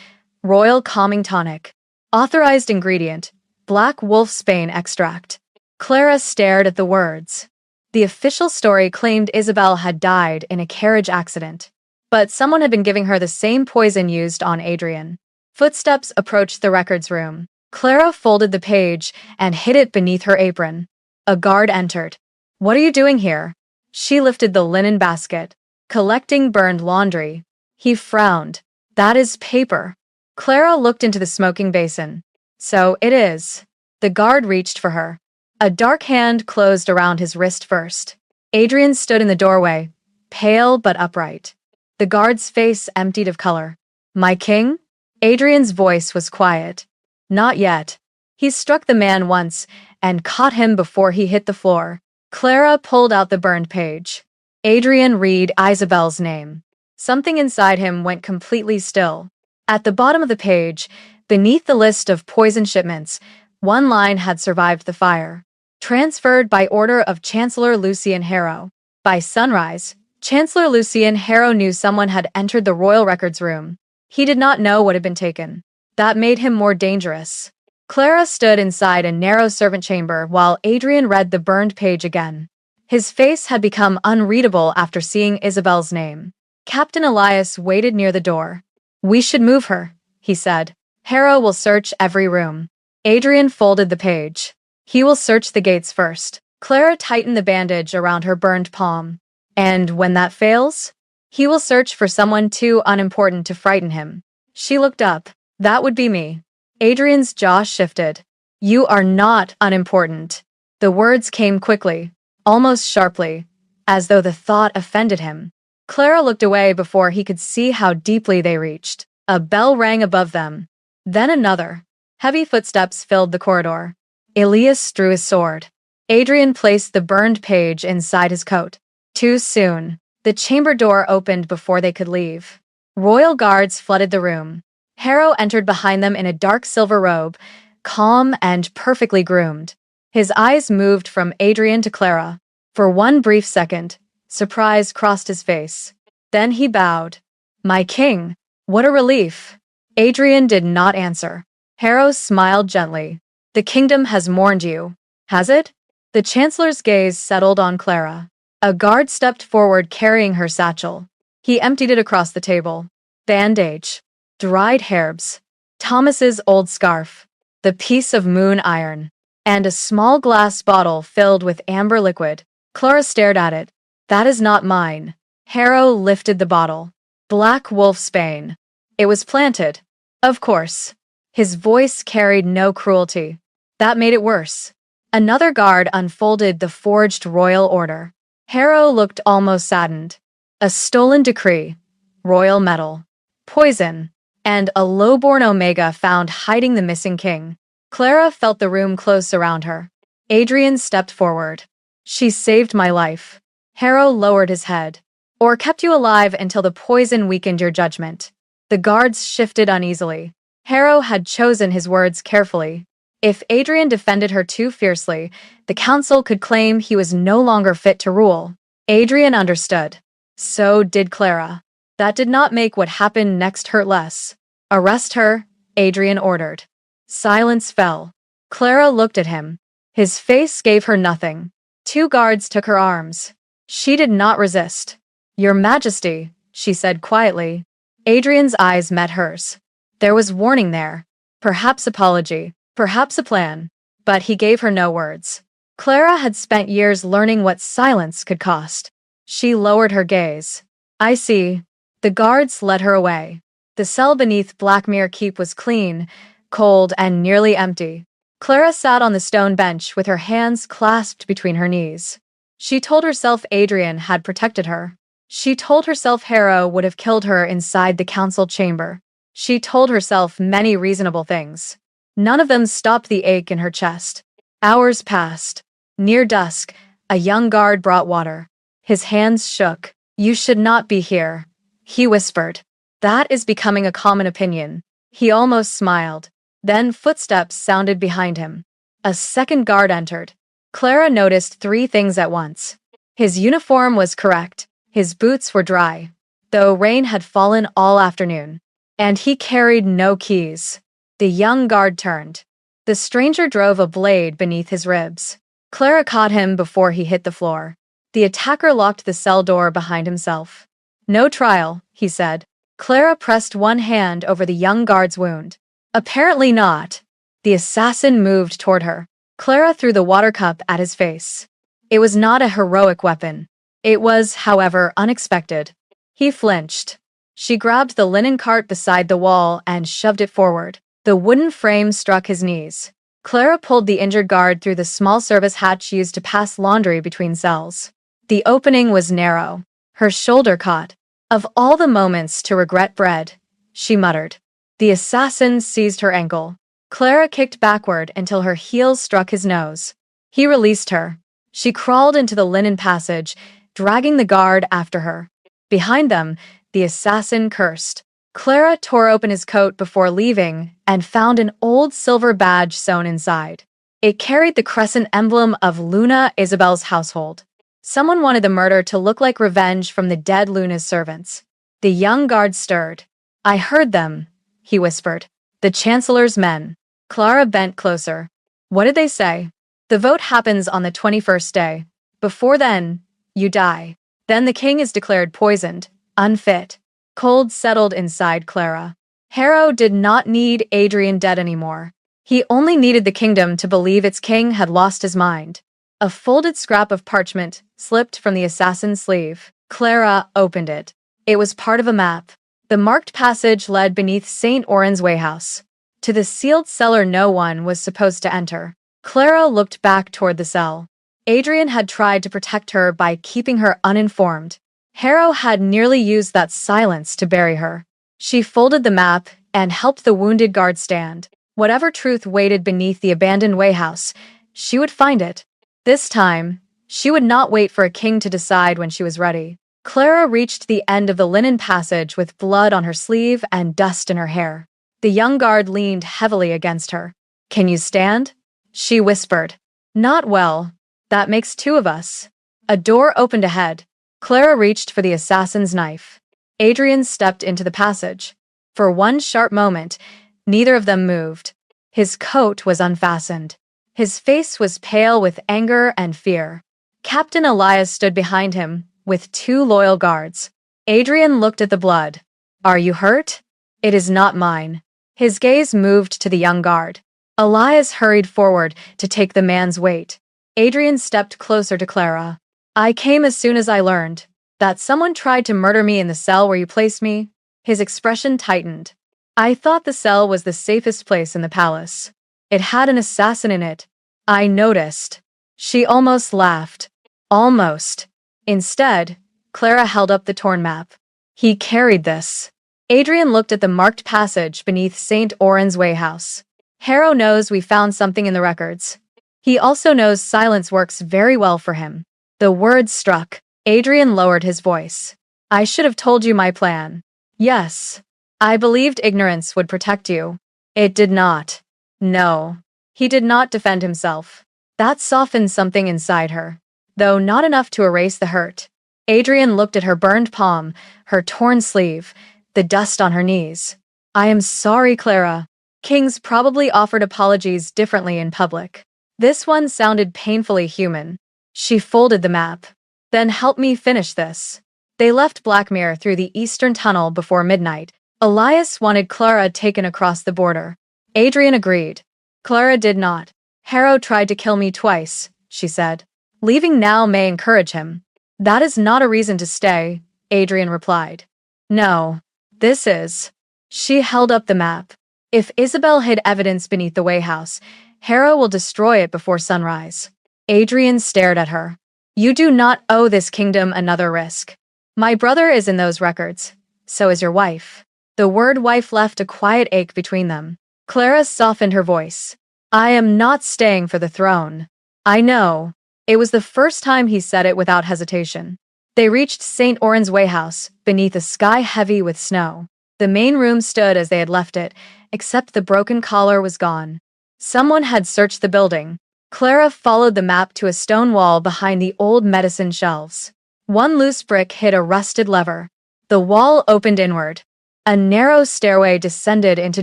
Speaker 1: Royal Calming Tonic. Authorized ingredient: Black Wolfsbane extract. Clara stared at the words. The official story claimed Isabel had died in a carriage accident, but someone had been giving her the same poison used on Adrian. Footsteps approached the records room. Clara folded the page and hid it beneath her apron. A guard entered. What are you doing here? She lifted the linen basket. Collecting burned laundry. He frowned. That is paper. Clara looked into the smoking basin. So it is. The guard reached for her. A dark hand closed around his wrist first. Adrian stood in the doorway, pale but upright. The guard's face emptied of color. My king? Adrian's voice was quiet. Not yet. He struck the man once and caught him before he hit the floor. Clara pulled out the burned page. Adrian read Isabel's name. Something inside him went completely still. At the bottom of the page, beneath the list of poison shipments, one line had survived the fire. Transferred by order of Chancellor Lucien Harrow. By sunrise, Chancellor Lucien Harrow knew someone had entered the royal records room. He did not know what had been taken. That made him more dangerous. Clara stood inside a narrow servant chamber while Adrian read the burned page again. His face had become unreadable after seeing Isabel's name. Captain Elias waited near the door. We should move her, he said. Harrow will search every room. Adrian folded the page. He will search the gates first. Clara tightened the bandage around her burned palm. And when that fails, he will search for someone too unimportant to frighten him. She looked up. That would be me. Adrian's jaw shifted. You are not unimportant. The words came quickly, almost sharply, as though the thought offended him. Clara looked away before he could see how deeply they reached. A bell rang above them. Then another. Heavy footsteps filled the corridor. Elias drew his sword. Adrian placed the burned page inside his coat. Too soon. The chamber door opened before they could leave. Royal guards flooded the room. Harrow entered behind them in a dark silver robe, calm and perfectly groomed. His eyes moved from Adrian to Clara. For one brief second, surprise crossed his face. Then he bowed. My king, what a relief. Adrian did not answer. Harrow smiled gently. The kingdom has mourned you. Has it? The chancellor's gaze settled on Clara. A guard stepped forward carrying her satchel. He emptied it across the table. Bandage. Dried herbs. Thomas's old scarf. The piece of moon iron. And a small glass bottle filled with amber liquid. Clara stared at it. That is not mine. Harrow lifted the bottle. Black Wolf's Bane. It was planted. Of course. His voice carried no cruelty. That made it worse. Another guard unfolded the forged royal order. Harrow looked almost saddened. A stolen decree. Royal medal. Poison. And a lowborn Omega found hiding the missing king. Clara felt the room close around her. Adrian stepped forward. She saved my life. Harrow lowered his head. Or kept you alive until the poison weakened your judgment. The guards shifted uneasily. Harrow had chosen his words carefully. If Adrian defended her too fiercely, the council could claim he was no longer fit to rule. Adrian understood. So did Clara. That did not make what happened next hurt less. Arrest her, Adrian ordered. Silence fell. Clara looked at him. His face gave her nothing. Two guards took her arms. She did not resist. Your Majesty, she said quietly. Adrian's eyes met hers. There was warning there. Perhaps apology. Perhaps a plan. But he gave her no words. Clara had spent years learning what silence could cost. She lowered her gaze. I see. The guards led her away. The cell beneath Blackmere Keep was clean, cold, and nearly empty. Clara sat on the stone bench with her hands clasped between her knees. She told herself Adrian had protected her. She told herself Harrow would have killed her inside the council chamber. She told herself many reasonable things. None of them stopped the ache in her chest. Hours passed. Near dusk, a young guard brought water. His hands shook. You should not be here, he whispered. That is becoming a common opinion. He almost smiled. Then footsteps sounded behind him. A second guard entered. Clara noticed three things at once. His uniform was correct. His boots were dry, though rain had fallen all afternoon. And he carried no keys. The young guard turned. The stranger drove a blade beneath his ribs. Clara caught him before he hit the floor. The attacker locked the cell door behind himself. No trial, he said. Clara pressed one hand over the young guard's wound. Apparently not. The assassin moved toward her. Clara threw the water cup at his face. It was not a heroic weapon. It was, however, unexpected. He flinched. She grabbed the linen cart beside the wall and shoved it forward. The wooden frame struck his knees. Clara pulled the injured guard through the small service hatch used to pass laundry between cells. The opening was narrow. Her shoulder caught. Of all the moments to regret bread, she muttered. The assassin seized her ankle. Clara kicked backward until her heels struck his nose. He released her. She crawled into the linen passage, dragging the guard after her. Behind them, the assassin cursed. Clara tore open his coat before leaving and found an old silver badge sewn inside. It carried the crescent emblem of Luna Isabel's household. Someone wanted the murder to look like revenge from the dead Luna's servants. The young guard stirred. I heard them, he whispered. The Chancellor's men. Clara bent closer. What did they say? The vote happens on the 21st day. Before then, you die. Then the king is declared poisoned, unfit. Cold settled inside Clara. Harrow did not need Adrian dead anymore. He only needed the kingdom to believe its king had lost his mind. A folded scrap of parchment slipped from the assassin's sleeve. Clara opened it. It was part of a map. The marked passage led beneath St. Oran's Wayhouse. To the sealed cellar no one was supposed to enter. Clara looked back toward the cell. Adrian had tried to protect her by keeping her uninformed. Harrow had nearly used that silence to bury her. She folded the map and helped the wounded guard stand. Whatever truth waited beneath the abandoned Wayhouse, she would find it. This time, she would not wait for a king to decide when she was ready. Clara reached the end of the linen passage with blood on her sleeve and dust in her hair. The young guard leaned heavily against her. Can you stand? She whispered. Not well. That makes two of us. A door opened ahead. Clara reached for the assassin's knife. Adrian stepped into the passage. For one sharp moment, neither of them moved. His coat was unfastened. His face was pale with anger and fear. Captain Elias stood behind him, with two loyal guards. Adrian looked at the blood. Are you hurt? It is not mine. His gaze moved to the young guard. Elias hurried forward to take the man's weight. Adrian stepped closer to Clara. I came as soon as I learned that someone tried to murder me in the cell where you placed me. His expression tightened. I thought the cell was the safest place in the palace. It had an assassin in it. I noticed. She almost laughed. Almost. Instead, Clara held up the torn map. He carried this. Adrian looked at the marked passage beneath St. Oran's Wayhouse. Harrow knows we found something in the records. He also knows silence works very well for him. The words struck. Adrian lowered his voice. I should have told you my plan. Yes. I believed ignorance would protect you. It did not. No. He did not defend himself. That softened something inside her, though not enough to erase the hurt. Adrian looked at her burned palm, her torn sleeve, the dust on her knees. I am sorry, Clara. Kings probably offered apologies differently in public. This one sounded painfully human. She folded the map. Then help me finish this. They left Blackmere through the eastern tunnel before midnight. Elias wanted Clara taken across the border. Adrian agreed. Clara did not. Harrow tried to kill me twice, she said. Leaving now may encourage him. That is not a reason to stay, Adrian replied. No, this is. She held up the map. If Isabel hid evidence beneath the Wayhouse, Harrow will destroy it before sunrise. Adrian stared at her. You do not owe this kingdom another risk. My brother is in those records. So is your wife. The word wife left a quiet ache between them. Clara softened her voice. I am not staying for the throne. I know. It was the first time he said it without hesitation. They reached St. Oran's Wayhouse, beneath a sky heavy with snow. The main room stood as they had left it, except the broken collar was gone. Someone had searched the building. Clara followed the map to a stone wall behind the old medicine shelves. One loose brick hit a rusted lever. The wall opened inward. A narrow stairway descended into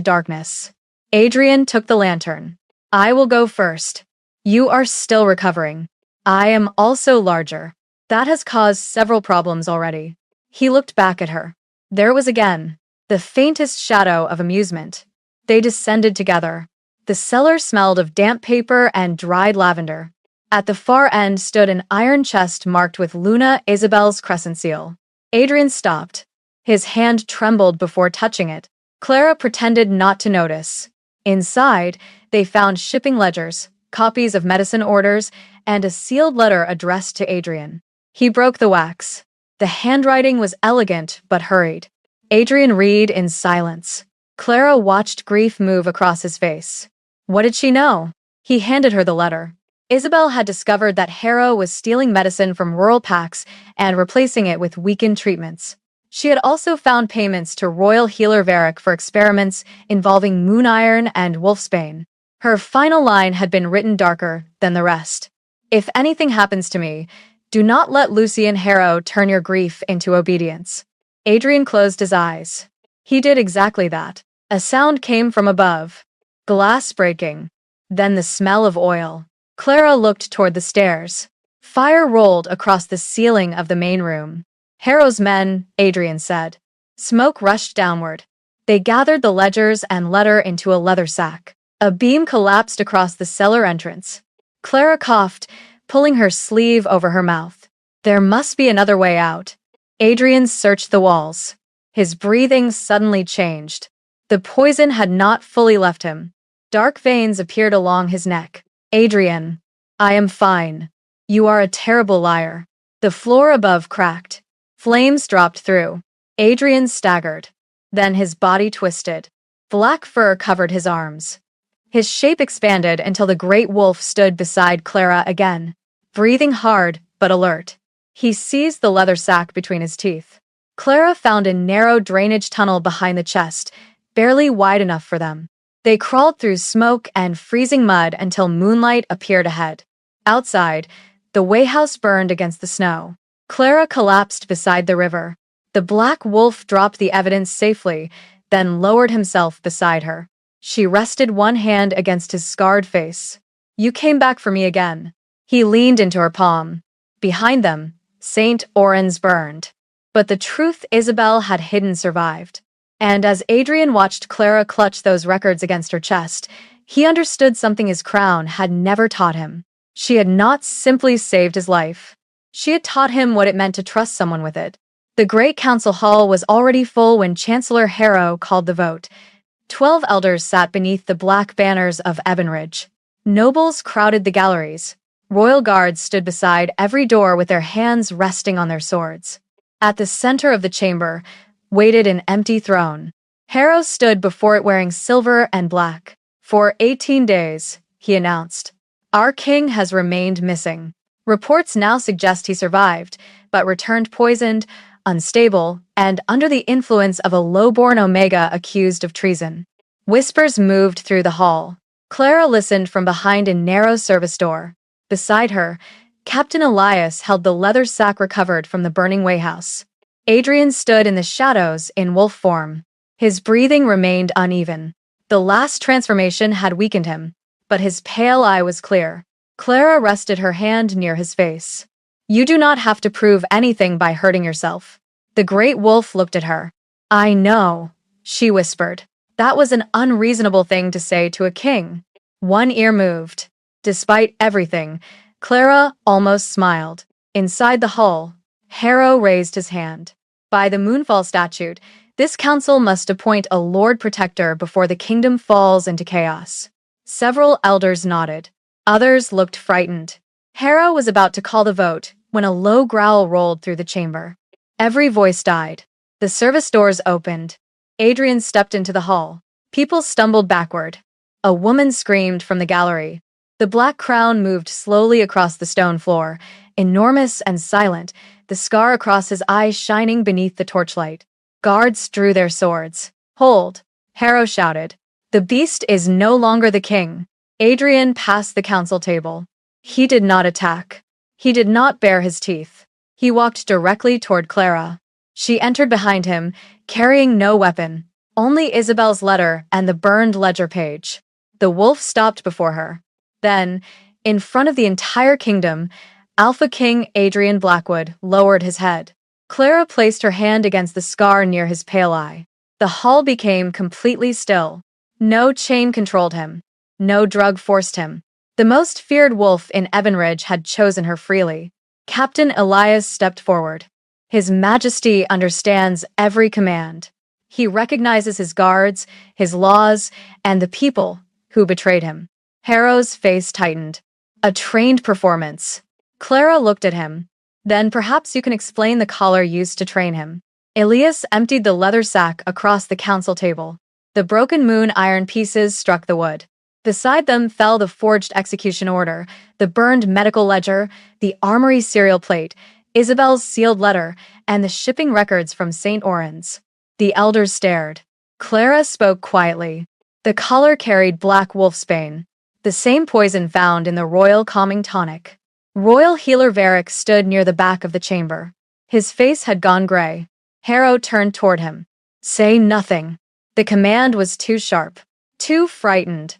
Speaker 1: darkness. Adrian took the lantern. I will go first. You are still recovering. I am also larger. That has caused several problems already. He looked back at her. There was again the faintest shadow of amusement. They descended together. The cellar smelled of damp paper and dried lavender. At the far end stood an iron chest marked with Luna Isabel's crescent seal. Adrian stopped. His hand trembled before touching it. Clara pretended not to notice. Inside, they found shipping ledgers, copies of medicine orders, and a sealed letter addressed to Adrian. He broke the wax. The handwriting was elegant but hurried. Adrian read in silence. Clara watched grief move across his face. What did she know? He handed her the letter. Isabel had discovered that Harrow was stealing medicine from rural packs and replacing it with weakened treatments. She had also found payments to royal healer Varric for experiments involving moon iron and wolfsbane. Her final line had been written darker than the rest. If anything happens to me, do not let Lucian Harrow turn your grief into obedience. Adrian closed his eyes. He did exactly that. A sound came from above. Glass breaking. Then the smell of oil. Clara looked toward the stairs. Fire rolled across the ceiling of the main room. Harrow's men, Adrian said. Smoke rushed downward. They gathered the ledgers and letter into a leather sack. A beam collapsed across the cellar entrance. Clara coughed, pulling her sleeve over her mouth. There must be another way out. Adrian searched the walls. His breathing suddenly changed. The poison had not fully left him. Dark veins appeared along his neck. Adrian, I am fine. You are a terrible liar. The floor above cracked. Flames dropped through. Adrian staggered. Then his body twisted. Black fur covered his arms. His shape expanded until the great wolf stood beside Clara again, breathing hard but alert. He seized the leather sack between his teeth. Clara found a narrow drainage tunnel behind the chest, barely wide enough for them. They crawled through smoke and freezing mud until moonlight appeared ahead. Outside, the wayhouse burned against the snow. Clara collapsed beside the river. The black wolf dropped the evidence safely, then lowered himself beside her. She rested one hand against his scarred face. You came back for me again. He leaned into her palm. Behind them, St. Oran's burned. But the truth Isabel had hidden survived. And as Adrian watched Clara clutch those records against her chest, he understood something his crown had never taught him. She had not simply saved his life. She had taught him what it meant to trust someone with it. The great council hall was already full when Chancellor Harrow called the vote. 12 elders sat beneath the black banners of Ebenridge. Nobles crowded the galleries. Royal guards stood beside every door with their hands resting on their swords. At the center of the chamber waited an empty throne. Harrow stood before it wearing silver and black. For 18 days, he announced, our king has remained missing. Reports now suggest he survived, but returned poisoned, unstable, and under the influence of a low-born Omega accused of treason. Whispers moved through the hall. Clara listened from behind a narrow service door. Beside her, Captain Elias held the leather sack recovered from the burning wayhouse. Adrian stood in the shadows in wolf form. His breathing remained uneven. The last transformation had weakened him, but his pale eye was clear. Clara rested her hand near his face. You do not have to prove anything by hurting yourself. The great wolf looked at her. I know, she whispered. That was an unreasonable thing to say to a king. One ear moved. Despite everything, Clara almost smiled. Inside the hall, Harrow raised his hand. By the Moonfall Statute, this council must appoint a Lord Protector before the kingdom falls into chaos. Several elders nodded. Others looked frightened. Harrow was about to call the vote when a low growl rolled through the chamber. Every voice died. The service doors opened. Adrian stepped into the hall. People stumbled backward. A woman screamed from the gallery. The black crown moved slowly across the stone floor, enormous and silent, the scar across his eyes shining beneath the torchlight. Guards drew their swords. Hold, Harrow shouted. The beast is no longer the king. Adrian passed the council table. He did not attack. He did not bare his teeth. He walked directly toward Clara. She entered behind him, carrying no weapon, only Isabel's letter and the burned ledger page. The wolf stopped before her. Then, in front of the entire kingdom, Alpha King Adrian Blackwood lowered his head. Clara placed her hand against the scar near his pale eye. The hall became completely still. No chain controlled him. No drug forced him. The most feared wolf in Ebenridge had chosen her freely. Captain Elias stepped forward. His Majesty understands every command. He recognizes his guards, his laws, and the people who betrayed him. Harrow's face tightened. A trained performance. Clara looked at him. Then perhaps you can explain the collar used to train him. Elias emptied the leather sack across the council table. The broken moon iron pieces struck the wood. Beside them fell the forged execution order, the burned medical ledger, the armory serial plate, Isabel's sealed letter, and the shipping records from St. Orens. The elders stared. Clara spoke quietly. The collar carried black wolfsbane, the same poison found in the royal calming tonic. Royal healer Varric stood near the back of the chamber. His face had gone gray. Harrow turned toward him. Say nothing. The command was too sharp, too frightened.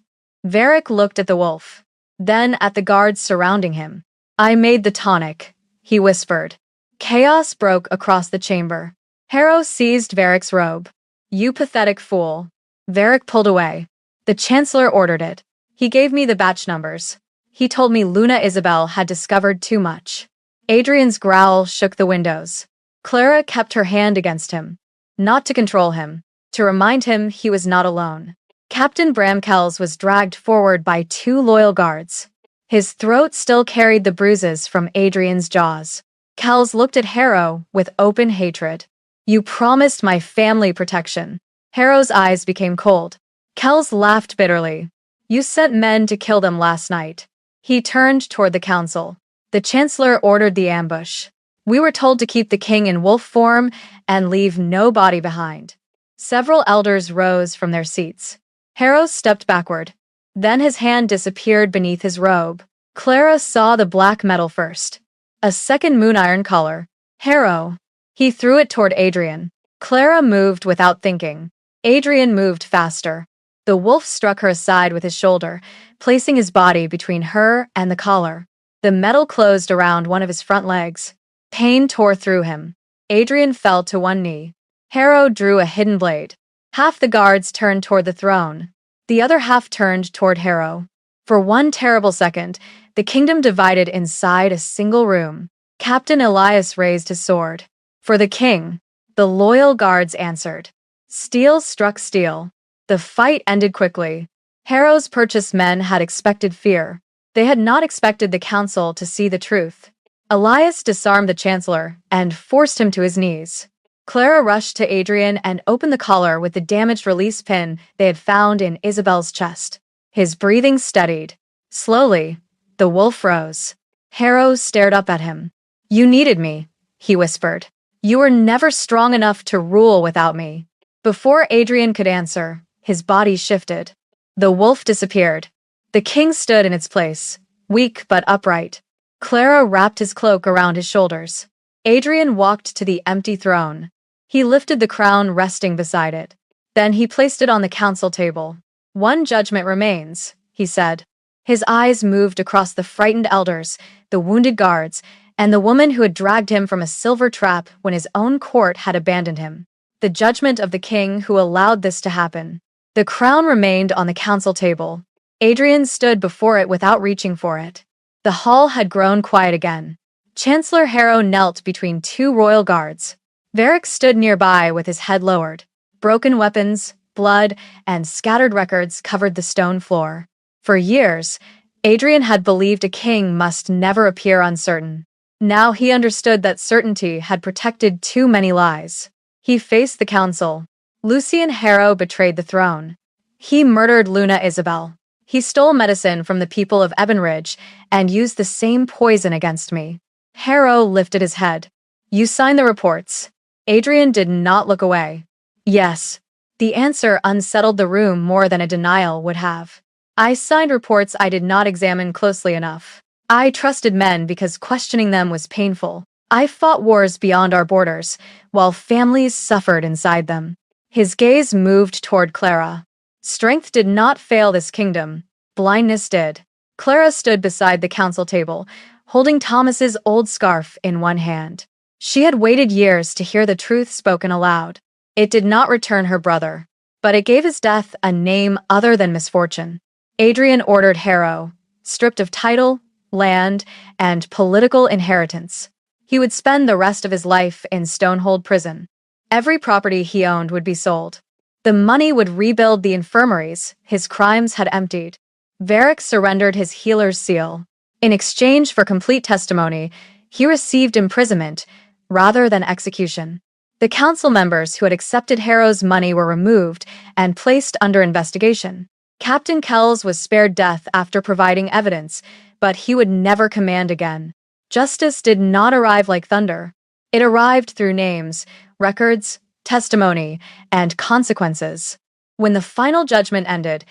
Speaker 1: Varric looked at the wolf, then at the guards surrounding him. I made the tonic, he whispered. Chaos broke across the chamber. Harrow seized Varric's robe. You pathetic fool. Varric pulled away. The Chancellor ordered it. He gave me the batch numbers. He told me Luna Isabel had discovered too much. Adrian's growl shook the windows. Clara kept her hand against him. Not to control him, to remind him he was not alone. Captain Bramkells was dragged forward by 2 loyal guards. His throat still carried the bruises from Adrian's jaws. Kells looked at Harrow with open hatred. You promised my family protection. Harrow's eyes became cold. Kells laughed bitterly. You sent men to kill them last night. He turned toward the council. The Chancellor ordered the ambush. We were told to keep the king in wolf form and leave no body behind. Several elders rose from their seats. Harrow stepped backward. Then his hand disappeared beneath his robe. Clara saw the black metal first. A second moon iron collar. Harrow. He threw it toward Adrian. Clara moved without thinking. Adrian moved faster. The wolf struck her aside with his shoulder, placing his body between her and the collar. The metal closed around one of his front legs. Pain tore through him. Adrian fell to one knee. Harrow drew a hidden blade. Half the guards turned toward the throne. The other half turned toward Harrow. For one terrible second, the kingdom divided inside a single room. Captain Elias raised his sword. For the king, the loyal guards answered. Steel struck steel. The fight ended quickly. Harrow's purchased men had expected fear. They had not expected the council to see the truth. Elias disarmed the Chancellor and forced him to his knees. Clara rushed to Adrian and opened the collar with the damaged release pin they had found in Isabel's chest. His breathing steadied. Slowly, the wolf rose. Harrow stared up at him. You needed me, he whispered. You were never strong enough to rule without me. Before Adrian could answer, his body shifted. The wolf disappeared. The king stood in its place, weak but upright. Clara wrapped his cloak around his shoulders. Adrian walked to the empty throne. He lifted the crown resting beside it. Then he placed it on the council table. One judgment remains, he said. His eyes moved across the frightened elders, the wounded guards, and the woman who had dragged him from a silver trap when his own court had abandoned him. The judgment of the king who allowed this to happen. The crown remained on the council table. Adrian stood before it without reaching for it. The hall had grown quiet again. Chancellor Harrow knelt between 2 royal guards. Varric stood nearby with his head lowered. Broken weapons, blood, and scattered records covered the stone floor. For years, Adrian had believed a king must never appear uncertain. Now he understood that certainty had protected too many lies. He faced the council. Lucien Harrow betrayed the throne. He murdered Luna Isabel. He stole medicine from the people of Ebonridge and used the same poison against me. Harrow lifted his head. You signed the reports. Adrian did not look away. Yes. The answer unsettled the room more than a denial would have. I signed reports I did not examine closely enough. I trusted men because questioning them was painful. I fought wars beyond our borders, while families suffered inside them. His gaze moved toward Clara. Strength did not fail this kingdom. Blindness did. Clara stood beside the council table, holding Thomas's old scarf in one hand. She had waited years to hear the truth spoken aloud. It did not return her brother, but it gave his death a name other than misfortune. Adrian ordered Harrow, stripped of title, land, and political inheritance. He would spend the rest of his life in Stonehold Prison. Every property he owned would be sold. The money would rebuild the infirmaries his crimes had emptied. Varric surrendered his healer's seal. In exchange for complete testimony, He received imprisonment rather than execution. The council members who had accepted Harrow's money were removed and placed under investigation. Captain Kells was spared death after providing evidence, but he would never command again. Justice did not arrive like thunder. It arrived through names, records, testimony, and consequences. When the final judgment ended,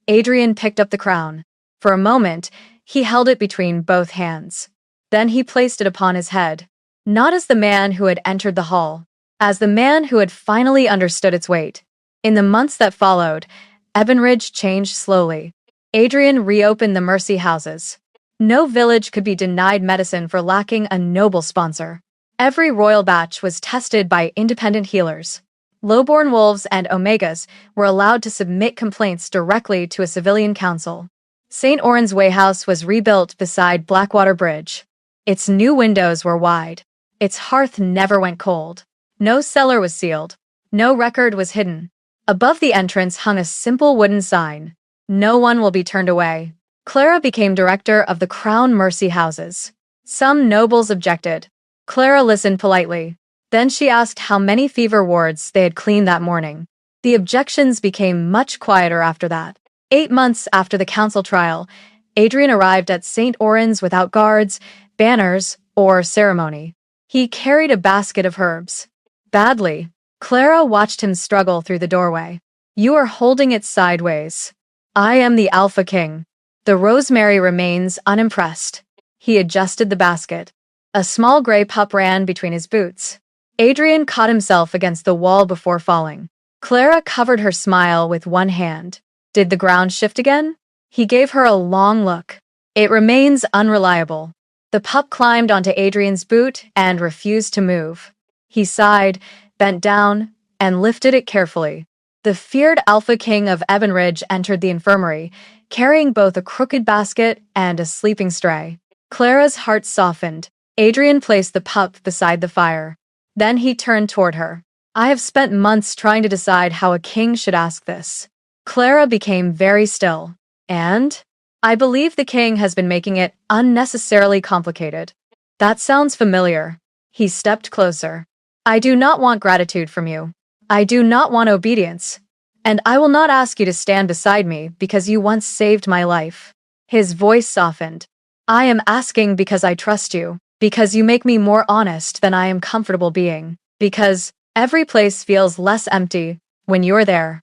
Speaker 1: Adrian picked up the crown. For a moment, he held it between both hands. Then he placed it upon his head, not as the man who had entered the hall, as the man who had finally understood its weight. In the months that followed, Ebenridge changed slowly. Adrian reopened the Mercy houses. No village could be denied medicine for lacking a noble sponsor. Every royal batch was tested by independent healers. Lowborn wolves and omegas were allowed to submit complaints directly to a civilian council. St. Oran's Way House was rebuilt beside Blackwater Bridge. Its new windows were wide. Its hearth never went cold. No cellar was sealed. No record was hidden. Above the entrance hung a simple wooden sign: "No one will be turned away." Clara became director of the Crown Mercy Houses. Some nobles objected. Clara listened politely. Then she asked how many fever wards they had cleaned that morning. The objections became much quieter after that. 8 months after the council trial, Adrian arrived at St. Oran's without guards, banners, or ceremony. He carried a basket of herbs. Badly, Clara watched him struggle through the doorway. "You are holding it sideways. I am the Alpha King." The rosemary remains unimpressed. He adjusted the basket. A small gray pup ran between his boots. Adrian caught himself against the wall before falling. Clara covered her smile with one hand. Did the ground shift again? He gave her a long look. "It remains unreliable." The pup climbed onto Adrian's boot and refused to move. He sighed, bent down, and lifted it carefully. The feared Alpha King of Ebenridge entered the infirmary, carrying both a crooked basket and a sleeping stray. Clara's heart softened. Adrian placed the pup beside the fire. Then he turned toward her. "I have spent months trying to decide how a king should ask this." Clara became very still. "And? I believe the king has been making it unnecessarily complicated." "That sounds familiar." He stepped closer. "I do not want gratitude from you. I do not want obedience. And I will not ask you to stand beside me because you once saved my life." His voice softened. "I am asking because I trust you, because you make me more honest than I am comfortable being, because every place feels less empty when you're there."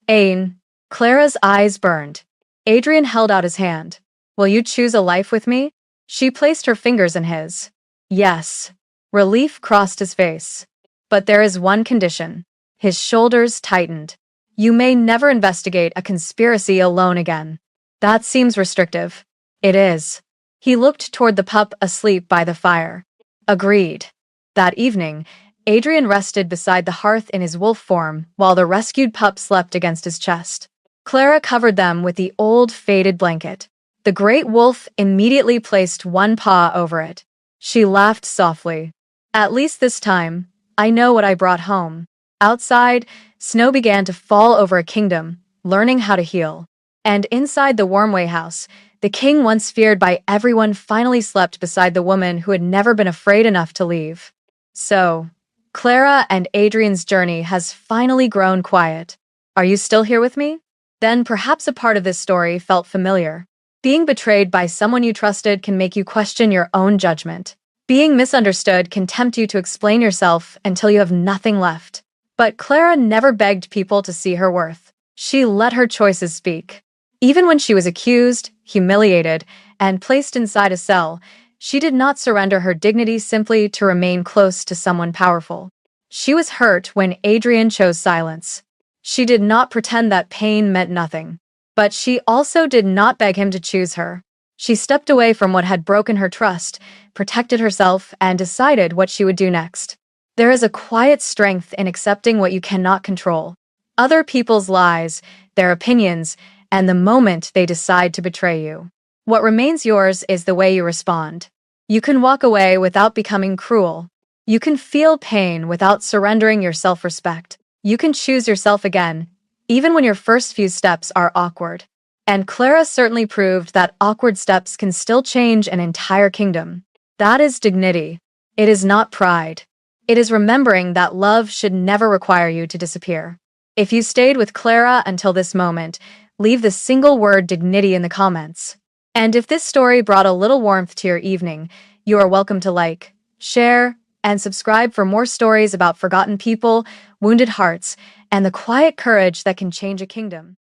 Speaker 1: "Ain." Clara's eyes burned. Adrian held out his hand. "Will you choose a life with me?" She placed her fingers in his. "Yes." Relief crossed his face. "But there is one condition." His shoulders tightened. "You may never investigate a conspiracy alone again." "That seems restrictive." "It is." He looked toward the pup asleep by the fire. "Agreed." That evening, Adrian rested beside the hearth in his wolf form while the rescued pup slept against his chest. Clara covered them with the old faded blanket. The great wolf immediately placed one paw over it. She laughed softly. "At least this time, I know what I brought home." Outside, snow began to fall over a kingdom, learning how to heal. And inside the Wormway house, the king once feared by everyone finally slept beside the woman who had never been afraid enough to leave. So, Clara and Adrian's journey has finally grown quiet. Are you still here with me? Then perhaps a part of this story felt familiar. Being betrayed by someone you trusted can make you question your own judgment. Being misunderstood can tempt you to explain yourself until you have nothing left. But Clara never begged people to see her worth. She let her choices speak. Even when she was accused, humiliated, and placed inside a cell, she did not surrender her dignity simply to remain close to someone powerful. She was hurt when Adrian chose silence. She did not pretend that pain meant nothing. But she also did not beg him to choose her. She stepped away from what had broken her trust, protected herself, and decided what she would do next. There is a quiet strength in accepting what you cannot control. Other people's lies, their opinions, and the moment they decide to betray you. What remains yours is the way you respond. You can walk away without becoming cruel. You can feel pain without surrendering your self-respect. You can choose yourself again, even when your first few steps are awkward. And Clara certainly proved that awkward steps can still change an entire kingdom. That is dignity. It is not pride. It is remembering that love should never require you to disappear. If you stayed with Clara until this moment, leave the single word dignity in the comments. And if this story brought a little warmth to your evening, you are welcome to like, share, and subscribe for more stories about forgotten people, wounded hearts, and the quiet courage that can change a kingdom.